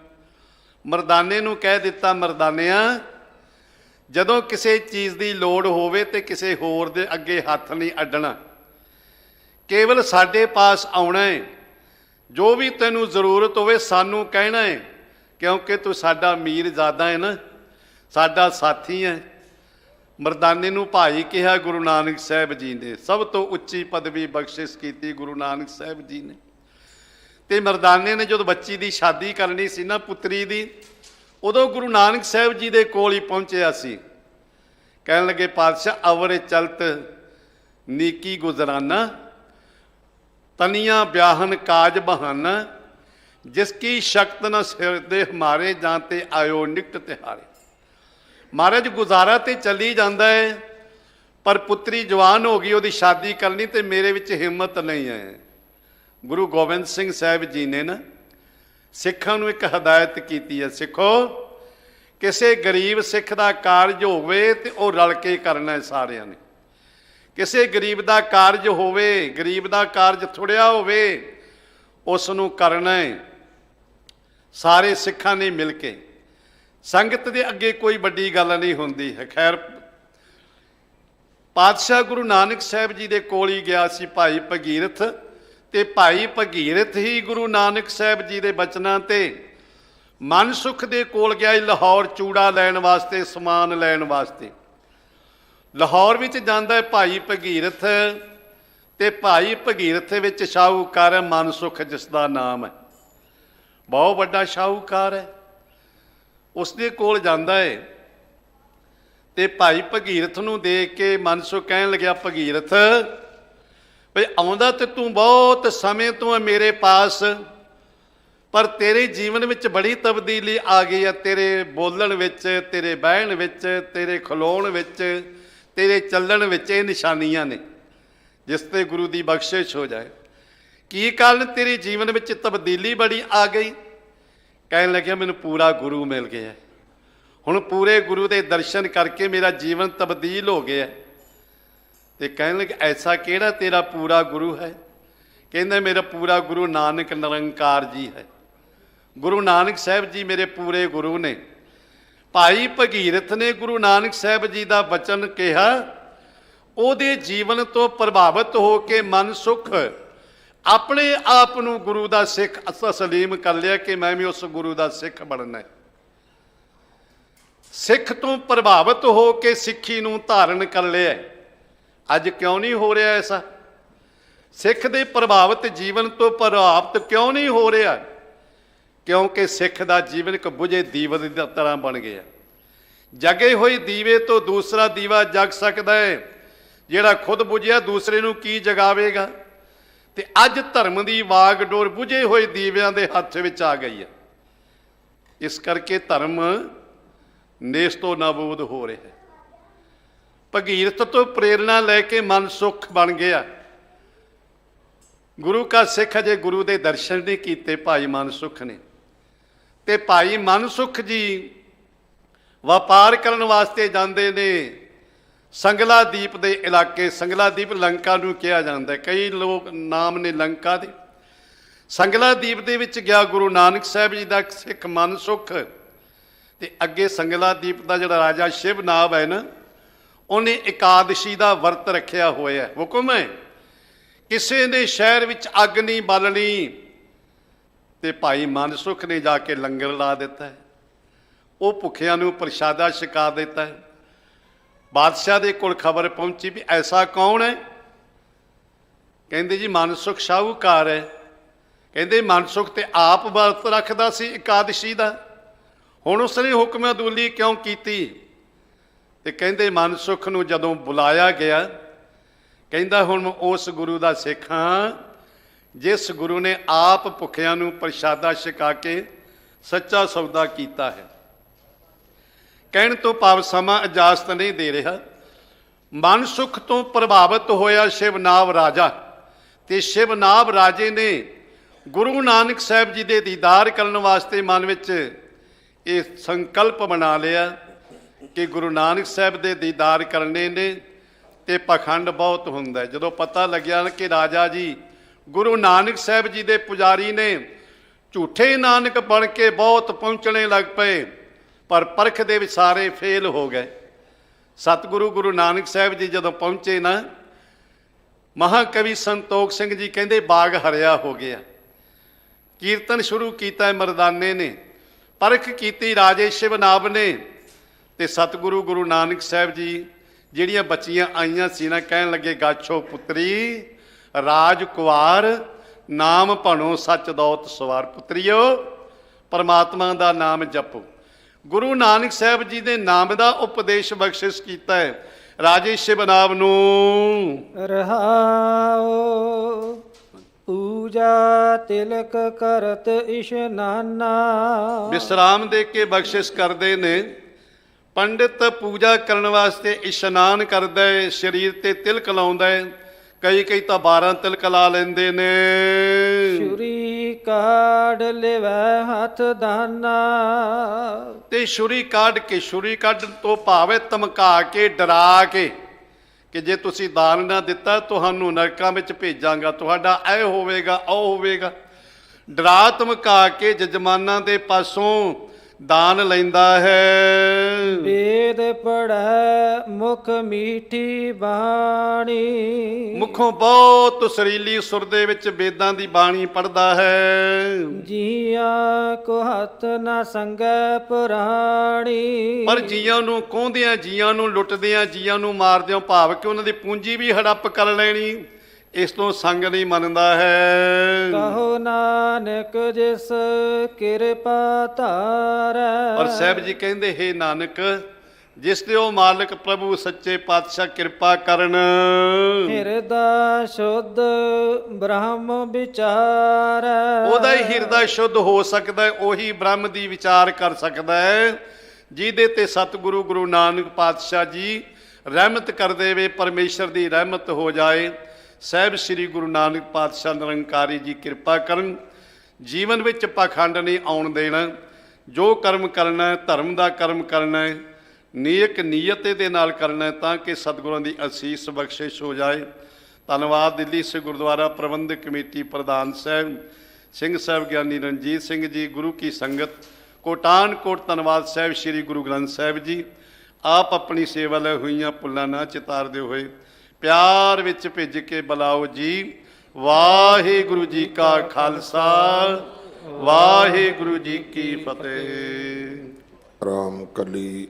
ਮਰਦਾਨੇ ਨੂੰ ਕਹਿ ਦਿੱਤਾ, ਮਰਦਾਨਿਆਂ, ਜਦੋਂ ਕਿਸੇ ਚੀਜ਼ ਦੀ ਲੋੜ ਹੋਵੇ ਤੇ ਕਿਸੇ ਹੋਰ ਦੇ ਅੱਗੇ ਹੱਥ ਨਹੀਂ ਅੱਡਣਾ, ਕੇਵਲ ਸਾਡੇ ਪਾਸ ਆਉਣਾ ਹੈ। ਜੋ ਵੀ ਤੈਨੂੰ ਜ਼ਰੂਰਤ ਹੋਵੇ ਸਾਨੂੰ ਕਹਿਣਾ ਹੈ, ਕਿਉਂਕਿ ਤੂੰ ਸਾਡਾ ਮੀਰਜ਼ਾਦਾ ਹੈ ਨਾ, ਸਾਡਾ ਸਾਥੀ ਹੈ। ਮਰਦਾਨੇ ਨੂੰ ਭਾਈ ਕਿਹਾ ਗੁਰੂ ਨਾਨਕ ਸਾਹਿਬ ਜੀ ਨੇ। ਸਭ ਤੋਂ ਉੱਚੀ ਪਦਵੀ ਬਖਸ਼ਿਸ਼ ਕੀਤੀ ਗੁਰੂ ਨਾਨਕ ਸਾਹਿਬ ਜੀ ਨੇ। ਤੇ ਮਰਦਾਨੇ ਨੇ ਜਦੋਂ ਬੱਚੀ ਦੀ ਸ਼ਾਦੀ ਕਰਨੀ ਸੀ ਨਾ, ਪੁੱਤਰੀ ਦੀ, ਉਦੋਂ ਗੁਰੂ ਨਾਨਕ ਸਾਹਿਬ ਜੀ ਦੇ ਕੋਲ ਹੀ ਪਹੁੰਚਿਆ ਸੀ। ਕਹਿਣ ਲੱਗੇ, ਪਾਤਸ਼ਾਹ ਅਵਰ ਚਲਤ ਨੀਕੀ ਗੁਜ਼ਰਾਨਾ, ਤਨੀਆਂ ਬਿਆਹਨ ਕਾਜ ਬਹਾਨਾ, ਜਿਸ ਕੀ ਸ਼ਕਤ ਨ ਸਿਰ ਦੇ ਹਮਾਰੇ, ਜਾਂ ਤੇ ਆਇਓ ਨਿਕਟ ਤਿਹਾਰੇ। ਮਹਾਰਾਜ ਗੁਜ਼ਾਰਾ ਤੇ ਚੱਲੀ ਜਾਂਦਾ ਹੈ, ਪਰ ਪੁੱਤਰੀ ਜਵਾਨ ਹੋ ਗਈ, ਉਹਦੀ ਸ਼ਾਦੀ ਕਰਨੀ, ਤੇ ਮੇਰੇ ਵਿੱਚ ਹਿੰਮਤ ਨਹੀਂ ਹੈ। ਗੁਰੂ ਗੋਬਿੰਦ ਸਿੰਘ ਸਾਹਿਬ ਜੀ ਨੇ ਨਾ ਸਿੱਖਾਂ ਨੂੰ ਇੱਕ ਹਦਾਇਤ ਕੀਤੀ ਹੈ, ਸਿੱਖੋ, ਕਿਸੇ ਗਰੀਬ ਸਿੱਖ ਦਾ ਕਾਰਜ ਹੋਵੇ ਤੇ ਉਹ ਰਲ ਕੇ ਕਰਨਾ ਹੈ ਸਾਰਿਆਂ ਨੇ। ਕਿਸੇ ਗਰੀਬ ਦਾ ਕਾਰਜ ਹੋਵੇ, ਗਰੀਬ ਦਾ ਕਾਰਜ ਥੋੜ੍ਹਿਆ ਹੋਵੇ, ਉਸ ਨੂੰ ਕਰਨਾ ਹੈ ਸਾਰੇ ਸਿੱਖਾਂ ਨੇ ਮਿਲ ਕੇ। ਸੰਗਤ ਦੇ ਅੱਗੇ ਕੋਈ ਵੱਡੀ ਗੱਲ ਨਹੀਂ ਹੁੰਦੀ ਹੈ। ਖੈਰ, ਪਾਤਸ਼ਾਹ ਗੁਰੂ ਨਾਨਕ ਸਾਹਿਬ ਜੀ ਦੇ ਕੋਲ ਹੀ ਗਿਆ ਸੀ ਭਾਈ ਭਗੀਰਥ, ਤੇ ਭਾਈ ਭਗੀਰਥ ਹੀ ਗੁਰੂ ਨਾਨਕ ਸਾਹਿਬ ਜੀ ਦੇ ਬਚਨਾਂ ਤੇ ਮਨਸੁਖ ਦੇ ਕੋਲ ਗਿਆ ਲਾਹੌਰ ਚੂੜਾ ਲੈਣ ਵਾਸਤੇ, ਸਮਾਨ ਲੈਣ ਵਾਸਤੇ। ਲਾਹੌਰ ਵਿੱਚ ਜਾਂਦਾ ਹੈ ਭਾਈ ਭਗੀਰਥ, ਤੇ ਭਾਈ ਭਗੀਰਥ ਵਿੱਚ ਸ਼ਾਹੂਕਾਰ ਹੈ ਮਨਸੁਖ, ਜਿਸ ਦਾ ਨਾਮ ਹੈ, ਬਹੁਤ ਵੱਡਾ ਸ਼ਾਹੂਕਾਰ ਹੈ। ਉਸ ਦੇ ਕੋਲ ਜਾਂਦਾ ਹੈ ਤੇ ਭਾਈ ਭਗੀਰਥ ਨੂੰ ਦੇਖ ਕੇ ਮਨਸੁਖ ਕਹਿਣ ਲੱਗਿਆ, ਭਗੀਰਥ ਭਈ ਆਉਂਦਾ ਤੇ ਤੂੰ ਬਹੁਤ ਸਮੇਂ ਤੋਂ ਹੈ ਮੇਰੇ ਪਾਸ, ਪਰ ਤੇਰੇ ਜੀਵਨ ਵਿੱਚ ਬੜੀ ਤਬਦੀਲੀ ਆ ਗਈ ਹੈ। ਤੇਰੇ ਬੋਲਣ ਵਿੱਚ, ਤੇਰੇ ਬਹਿਣ ਵਿੱਚ, ਤੇਰੇ ਖਲੋਣ ਵਿੱਚ, ਤੇਰੇ ਚੱਲਣ ਵਿੱਚ ਇਹ ਨਿਸ਼ਾਨੀਆਂ ਨੇ ਜਿਸ ਤੇ ਗੁਰੂ ਦੀ ਬਖਸ਼ਿਸ਼ ਹੋ ਜਾਏ। ਕੀ ਕਾਰਨ ਤੇਰੇ ਜੀਵਨ ਵਿੱਚ ਤਬਦੀਲੀ ਬੜੀ ਆ ਗਈ? ਕਹਿਣ ਲੱਗਿਆ, ਮੈਨੂੰ ਪੂਰਾ ਗੁਰੂ ਮਿਲ ਗਿਆ, ਹੁਣ ਪੂਰੇ ਗੁਰੂ ਦੇ ਦਰਸ਼ਨ ਕਰਕੇ ਮੇਰਾ ਜੀਵਨ ਤਬਦੀਲ ਹੋ ਗਿਆ। ਤੇ ਕਹਿਣ ਲੱਗੇ, ਐਸਾ ਕਿਹੜਾ ਤੇਰਾ ਪੂਰਾ ਗੁਰੂ ਹੈ? ਕਹਿੰਦਾ, ਮੇਰਾ ਪੂਰਾ ਗੁਰੂ ਨਾਨਕ ਨਿਰੰਕਾਰ ਜੀ ਹੈ। ਗੁਰੂ ਨਾਨਕ ਸਾਹਿਬ ਜੀ ਮੇਰੇ ਪੂਰੇ ਗੁਰੂ ਨੇ। ਭਾਈ ਭਗੀਰਥ ਨੇ ਗੁਰੂ ਨਾਨਕ ਸਾਹਿਬ ਜੀ ਦਾ ਬਚਨ ਕਿਹਾ, ਉਹਦੇ ਜੀਵਨ ਤੋਂ ਪ੍ਰਭਾਵਿਤ ਹੋ ਕੇ ਮਨਸੁਖ ਆਪਣੇ ਆਪ ਨੂੰ ਗੁਰੂ ਦਾ ਸਿੱਖ ਤਸਲੀਮ ਕਰ ਲਿਆ ਕਿ ਮੈਂ ਵੀ ਉਸ ਗੁਰੂ ਦਾ ਸਿੱਖ ਬਣਨਾ ਹੈ। ਸਿੱਖ ਤੋਂ ਪ੍ਰਭਾਵਿਤ ਹੋ ਕੇ ਸਿੱਖੀ ਨੂੰ ਧਾਰਨ ਕਰ ਲਿਆ। ਅੱਜ ਕਿਉਂ ਨਹੀਂ ਹੋ ਰਿਹਾ ਐਸਾ? ਸਿੱਖ ਦੇ ਪ੍ਰਭਾਵਿਤ ਜੀਵਨ ਤੋਂ ਪ੍ਰਭਾਵਿਤ ਕਿਉਂ ਨਹੀਂ ਹੋ ਰਿਹਾ? ਕਿਉਂਕਿ ਸਿੱਖ ਦਾ ਜੀਵਨ ਇੱਕ ਬੁਝੇ ਦੀਵੇ ਦੀ ਤਰ੍ਹਾਂ ਬਣ ਗਿਆ। ਜਗੇ ਹੋਏ ਦੀਵੇ ਤੋਂ ਦੂਸਰਾ ਦੀਵਾ ਜਗ ਸਕਦਾ ਹੈ, ਜਿਹੜਾ ਖੁਦ ਬੁਝਿਆ ਦੂਸਰੇ ਨੂੰ ਕੀ ਜਗਾਵੇਗਾ? ਤੇ ਅੱਜ ਧਰਮ ਦੀ ਵਾਗਡੋਰ ਬੁਝੇ ਹੋਏ ਦੀਵਿਆਂ ਦੇ ਹੱਥ ਵਿੱਚ ਆ ਗਈ ਹੈ। ਇਸ ਕਰਕੇ ਧਰਮ ਨੇਸਤੋ ਨਾਬੂਦ ਹੋ ਰਿਹਾ ਹੈ। ਭਗੀਰਥ ਤੋਂ ਪ੍ਰੇਰਣਾ ਲੈ ਕੇ ਮਨਸੁਖ ਬਣ ਗਿਆ। ਗੁਰੂ ਕਾ ਸਿੱਖ ਅਜੇ ਗੁਰੂ ਦੇ ਦਰਸ਼ਨ ਨਹੀਂ ਕੀਤੇ ਭਾਈ ਮਨਸੁਖ ਨੇ। ਤੇ ਭਾਈ ਮਨਸੁਖ ਜੀ ਵਪਾਰ ਕਰਨ ਵਾਸਤੇ ਜਾਂਦੇ ਨੇ ਸੰਗਲਾ ਦੀਪ ਦੇ ਇਲਾਕੇ। ਸੰਗਲਾ ਦੀਪ ਲੰਕਾ ਨੂੰ ਕਿਹਾ ਜਾਂਦਾ, ਕਈ ਲੋਕ ਨਾਮ ਨੇ ਲੰਕਾ ਦੇ। ਸੰਗਲਾ ਦੀਪ ਦੇ ਵਿੱਚ ਗਿਆ ਗੁਰੂ ਨਾਨਕ ਸਾਹਿਬ ਜੀ ਦਾ ਸਿੱਖ ਮਨਸੁਖ। ਤੇ ਅੱਗੇ ਸੰਗਲਾ ਦੀਪ ਦਾ ਜਿਹੜਾ ਰਾਜਾ ਸ਼ਿਵ ਨਾਭ ਹੈ ਨਾ, ਉਹਨੇ ਇਕਾਦਸ਼ੀ ਦਾ ਵਰਤ ਰੱਖਿਆ ਹੋਇਆ। ਹੁਕਮ ਹੈ ਕਿਸੇ ਨੇ ਸ਼ਹਿਰ ਵਿੱਚ ਅੱਗ ਨਹੀਂ ਬਾਲਣੀ, ਤੇ ਭਾਈ ਮਨਸੁਖ ਨੇ ਜਾ ਕੇ ਲੰਗਰ ਲਾ ਦਿੱਤਾ ਹੈ। ਉਹ ਭੁੱਖਿਆਂ ਨੂੰ ਪ੍ਰਸ਼ਾਦਾ ਛਕਾ ਦਿੱਤਾ ਹੈ। ਬਾਦਸ਼ਾਹ ਦੇ ਕੋਲ ਖਬਰ ਪਹੁੰਚੀ ਵੀ ਐਸਾ ਕੌਣ ਹੈ? ਕਹਿੰਦੇ ਜੀ ਮਨਸੁਖ ਸ਼ਾਹੂਕਾਰ ਹੈ। ਕਹਿੰਦੇ ਮਨਸੁਖ ਤੇ ਆਪ ਵਰਤ ਰੱਖਦਾ ਸੀ ਇਕਾਦਸ਼ੀ ਦਾ, ਹੁਣ ਉਸਨੇ ਹੁਕਮ ਅਦੂਲੀ ਕਿਉਂ ਕੀਤੀ? ਤੇ ਕਹਿੰਦੇ ਮਨਸੁਖ ਨੂੰ ਜਦੋਂ ਬੁਲਾਇਆ ਗਿਆ, ਕਹਿੰਦਾ ਹੁਣ ਮੈਂ ਉਸ ਗੁਰੂ ਦਾ ਸਿੱਖ ਹਾਂ ਜਿਸ ਗੁਰੂ ਨੇ ਆਪ ਭੁੱਖਿਆਂ ਨੂੰ ਪ੍ਰਸ਼ਾਦਾ ਛਕਾ ਕੇ ਸੱਚਾ ਸੌਦਾ ਕੀਤਾ ਹੈ। ਕਹਿਣ ਤੋਂ ਭਾਵ ਸਮਾਂ ਇਜਾਜ਼ਤ ਨਹੀਂ ਦੇ ਰਿਹਾ। ਮਨਸੁਖ ਤੋਂ ਪ੍ਰਭਾਵਿਤ ਹੋਇਆ ਸ਼ਿਵਨਾਭ ਰਾਜਾ, ਤੇ ਸ਼ਿਵਨਾਭ ਰਾਜੇ ਨੇ ਗੁਰੂ ਨਾਨਕ ਸਾਹਿਬ ਜੀ ਦੇ ਦੀਦਾਰ ਕਰਨ ਵਾਸਤੇ ਮਨ ਵਿੱਚ ਇਹ ਸੰਕਲਪ ਬਣਾ ਲਿਆ ਕਿ ਗੁਰੂ ਨਾਨਕ ਸਾਹਿਬ ਦੇ ਦੀਦਾਰ ਕਰਨੇ ਨੇ, ਤੇ ਪਖੰਡ ਬਹੁਤ ਹੁੰਦਾ। ਜਦੋਂ ਪਤਾ ਲੱਗਿਆ ਕਿ ਰਾਜਾ ਜੀ ਗੁਰੂ ਨਾਨਕ ਸਾਹਿਬ ਜੀ ਦੇ ਪੁਜਾਰੀ ਨੇ, ਝੂਠੇ ਨਾਨਕ ਬਣ ਕੇ ਬਹੁਤ ਪਹੁੰਚਣੇ ਲੱਗ ਪਏ, ਪਰ ਪਰਖ ਦੇ ਵਿੱਚ ਸਾਰੇ ਫੇਲ ਹੋ ਗਏ। ਸਤਿਗੁਰੂ ਗੁਰੂ ਨਾਨਕ ਸਾਹਿਬ ਜੀ ਜਦੋਂ ਪਹੁੰਚੇ ਨਾ, ਮਹਾਕਵੀ ਸੰਤੋਖ ਸਿੰਘ ਜੀ ਕਹਿੰਦੇ ਬਾਗ ਹਰਿਆ ਹੋ ਗਿਆ। ਕੀਰਤਨ ਸ਼ੁਰੂ ਕੀਤਾ ਮਰਦਾਨੇ ਨੇ, ਪਰਖ ਕੀਤੀ ਰਾਜੇ ਸ਼ਿਵਨਾਭ ਨੇ, ਤੇ ਸਤਿਗੁਰੂ ਗੁਰੂ ਨਾਨਕ ਸਾਹਿਬ ਜੀ ਜਿਹੜੀਆਂ ਬੱਚੀਆਂ ਆਈਆਂ ਸੀ ਨਾ, ਕਹਿਣ ਲੱਗੇ ਗਾਛੋ ਪੁੱਤਰੀ ਰਾਜ ਕੁਵਾਰ ਨਾਮ ਭਣੋ ਸੱਚ ਦੌਤ ਸਵਾਰ। ਪੁੱਤਰੀਓ ਪਰਮਾਤਮਾ ਦਾ ਨਾਮ ਜਪੋ। ਗੁਰੂ ਨਾਨਕ ਸਾਹਿਬ ਜੀ ਦੇ ਨਾਮ ਦਾ ਉਪਦੇਸ਼ ਬਖਸ਼ਿਸ਼ ਕੀਤਾ ਹੈ ਰਾਜੇ ਸ਼ਿਵਨਾਭ ਨੂੰ। ਰਹਾਉ ਪੂਜਾ ਤਿਲਕ ਕਰਤ ਇਸ਼ਨਾਨਾ। ਵਿਸਰਾਮ ਦੇ ਕੇ ਬਖਸ਼ਿਸ਼ ਕਰਦੇ ਨੇ। ਪੰਡਿਤ ਪੂਜਾ ਕਰਨ ਵਾਸਤੇ ਇਸ਼ਨਾਨ ਕਰਦਾ ਹੈ, ਸਰੀਰ ਤੇ ਤਿਲਕ ਲਾਉਂਦਾ ਹੈ। ਕਈ ਤਾਂ 12 ਤਿਲਕ ਲਾ ਲੈਂਦੇ ਨੇ। ਛੁਰੀ ਕਾਢ ਲਿਵੈ ਹੱਥ ਦਾਨਾ। ਤੇ ਛੁਰੀ ਕਾਢ ਕੇ, ਛੁਰੀ ਕੱਢਣ ਤੋਂ ਭਾਵੇਂ ਧਮਕਾ ਕੇ, ਡਰਾ ਕੇ ਕਿ ਜੇ ਤੁਸੀਂ ਦਾਨ ਨਾ ਦਿੱਤਾ ਤੁਹਾਨੂੰ ਨਰਕਾਂ ਵਿੱਚ ਭੇਜਾਂਗਾ, ਤੁਹਾਡਾ ਇਹ ਹੋਵੇਗਾ ਉਹ ਹੋਵੇਗਾ। ਡਰਾ ਧਮਕਾ ਕੇ ਜਜਮਾਨਾਂ ਦੇ ਪਾਸੋਂ ਦਾਨ ਲੈਂਦਾ ਹੈ। ਵੇਦ ਪੜੈ ਮੁਖ ਮੀਠੀ ਬਾਣੀ। ਮੁਖੋਂ ਬਹੁਤ ਸੁਰੀਲੀ ਸੁਰ ਦੇ ਵਿੱਚ ਵੇਦਾਂ ਦੀ ਬਾਣੀ ਪੜ੍ਹਦਾ ਹੈ। ਜੀਆਂ ਕੋ ਹੱਥ ਨਾ ਸੰਗੈ ਪੁਰਾਣੀ। ਪਰ ਜੀਆਂ ਨੂੰ ਕੋਹਦਿਆਂ, ਜੀਆਂ ਨੂੰ ਲੁੱਟਦਿਆਂ, ਜੀਆਂ ਨੂੰ ਮਾਰਦਿਆਂ, ਭਾਵ ਕਿ ਉਹਨਾਂ ਦੀ ਪੂੰਜੀ ਵੀ ਹੜੱਪ ਕਰ ਲੈਣੀ, ਇਸ ਤੋਂ ਸੰਗ ਨਹੀਂ ਮੰਨਦਾ ਹੈ। ਕਹੋ ਨਾਨਕ ਜਿਸ ਕਿਰਪਾ ਧਾਰੈ। ਔਰ ਸਾਹਿਬ ਜੀ ਕਹਿੰਦੇ ਹੈ ਨਾਨਕ ਜਿਸ ਤੇ ਉਹ ਮਾਲਕ ਪ੍ਰਭੂ ਸੱਚੇ ਪਾਤਸ਼ਾਹ ਕਿਰਪਾ ਕਰਨ। ਹਿਰਦਾ ਸ਼ੁੱਧ ਬ੍ਰਹਮ ਵਿਚਾਰੈ। ਉਹਦਾ ਹੀ ਹਿਰਦਾ ਸ਼ੁੱਧ ਹੋ ਸਕਦਾ ਹੈ, ਉਹੀ ਬ੍ਰਹਮ ਦੀ ਵਿਚਾਰ ਕਰ ਸਕਦਾ ਹੈ, ਜਿਹਦੇ ਤੇ ਸਤਿਗੁਰੂ ਗੁਰੂ ਨਾਨਕ ਪਾਤਸ਼ਾਹ ਜੀ ਰਹਿਮਤ ਕਰ ਦੇਵੇ, ਪਰਮੇਸ਼ਰ ਦੀ ਰਹਿਮਤ ਹੋ ਜਾਏ। ਸਾਹਿਬ ਸ੍ਰੀ ਗੁਰੂ ਨਾਨਕ ਪਾਤਸ਼ਾਹ ਨਿਰੰਕਾਰੀ ਜੀ ਕਿਰਪਾ ਕਰਨ, ਜੀਵਨ ਵਿੱਚ ਪਾਖੰਡ ਨਹੀਂ ਆਉਣ ਦੇਣਾ। ਜੋ ਕਰਮ ਕਰਨਾ ਹੈ ਧਰਮ ਦਾ ਕਰਮ ਕਰਨਾ ਹੈ, ਨੇਕ ਨੀਅਤ ਦੇ ਨਾਲ ਕਰਨਾ ਹੈ, ਤਾਂ ਕਿ ਸਤਿਗੁਰਾਂ ਦੀ ਅਸੀਸ ਬਖਸ਼ਿਸ਼ ਹੋ ਜਾਏ। ਧੰਨਵਾਦ ਦਿੱਲੀ ਸੇ ਗੁਰਦੁਆਰਾ ਪ੍ਰਬੰਧਕ ਕਮੇਟੀ ਪ੍ਰਧਾਨ ਸਾਹਿਬ ਸਿੰਘ ਸਾਹਿਬ ਗਿਆਨੀ ਰਣਜੀਤ ਸਿੰਘ ਜੀ, ਗੁਰੂ ਕੀ ਸੰਗਤ ਕੋਟਾਨ ਕੋਟ। ਧੰਨਵਾਦ ਸਾਹਿਬ ਸ੍ਰੀ ਗੁਰੂ ਗ੍ਰੰਥ ਸਾਹਿਬ ਜੀ। ਆਪ ਆਪਣੀ ਸੇਵਾ ਲਈ ਹੋਈਆਂ ਭੁੱਲਾਂ ਨਾ ਚਿਤਾਰਦੇ ਹੋਏ ਪਿਆਰ ਵਿੱਚ ਭਿੱਜ ਕੇ ਬੁਲਾਓ ਜੀ। ਵਾਹਿਗੁਰੂ ਜੀ ਕਾ ਖਾਲਸਾ, ਵਾਹਿਗੁਰੂ ਜੀ ਕੀ ਫਤਿਹ। ਰਾਮ ਕਲੀ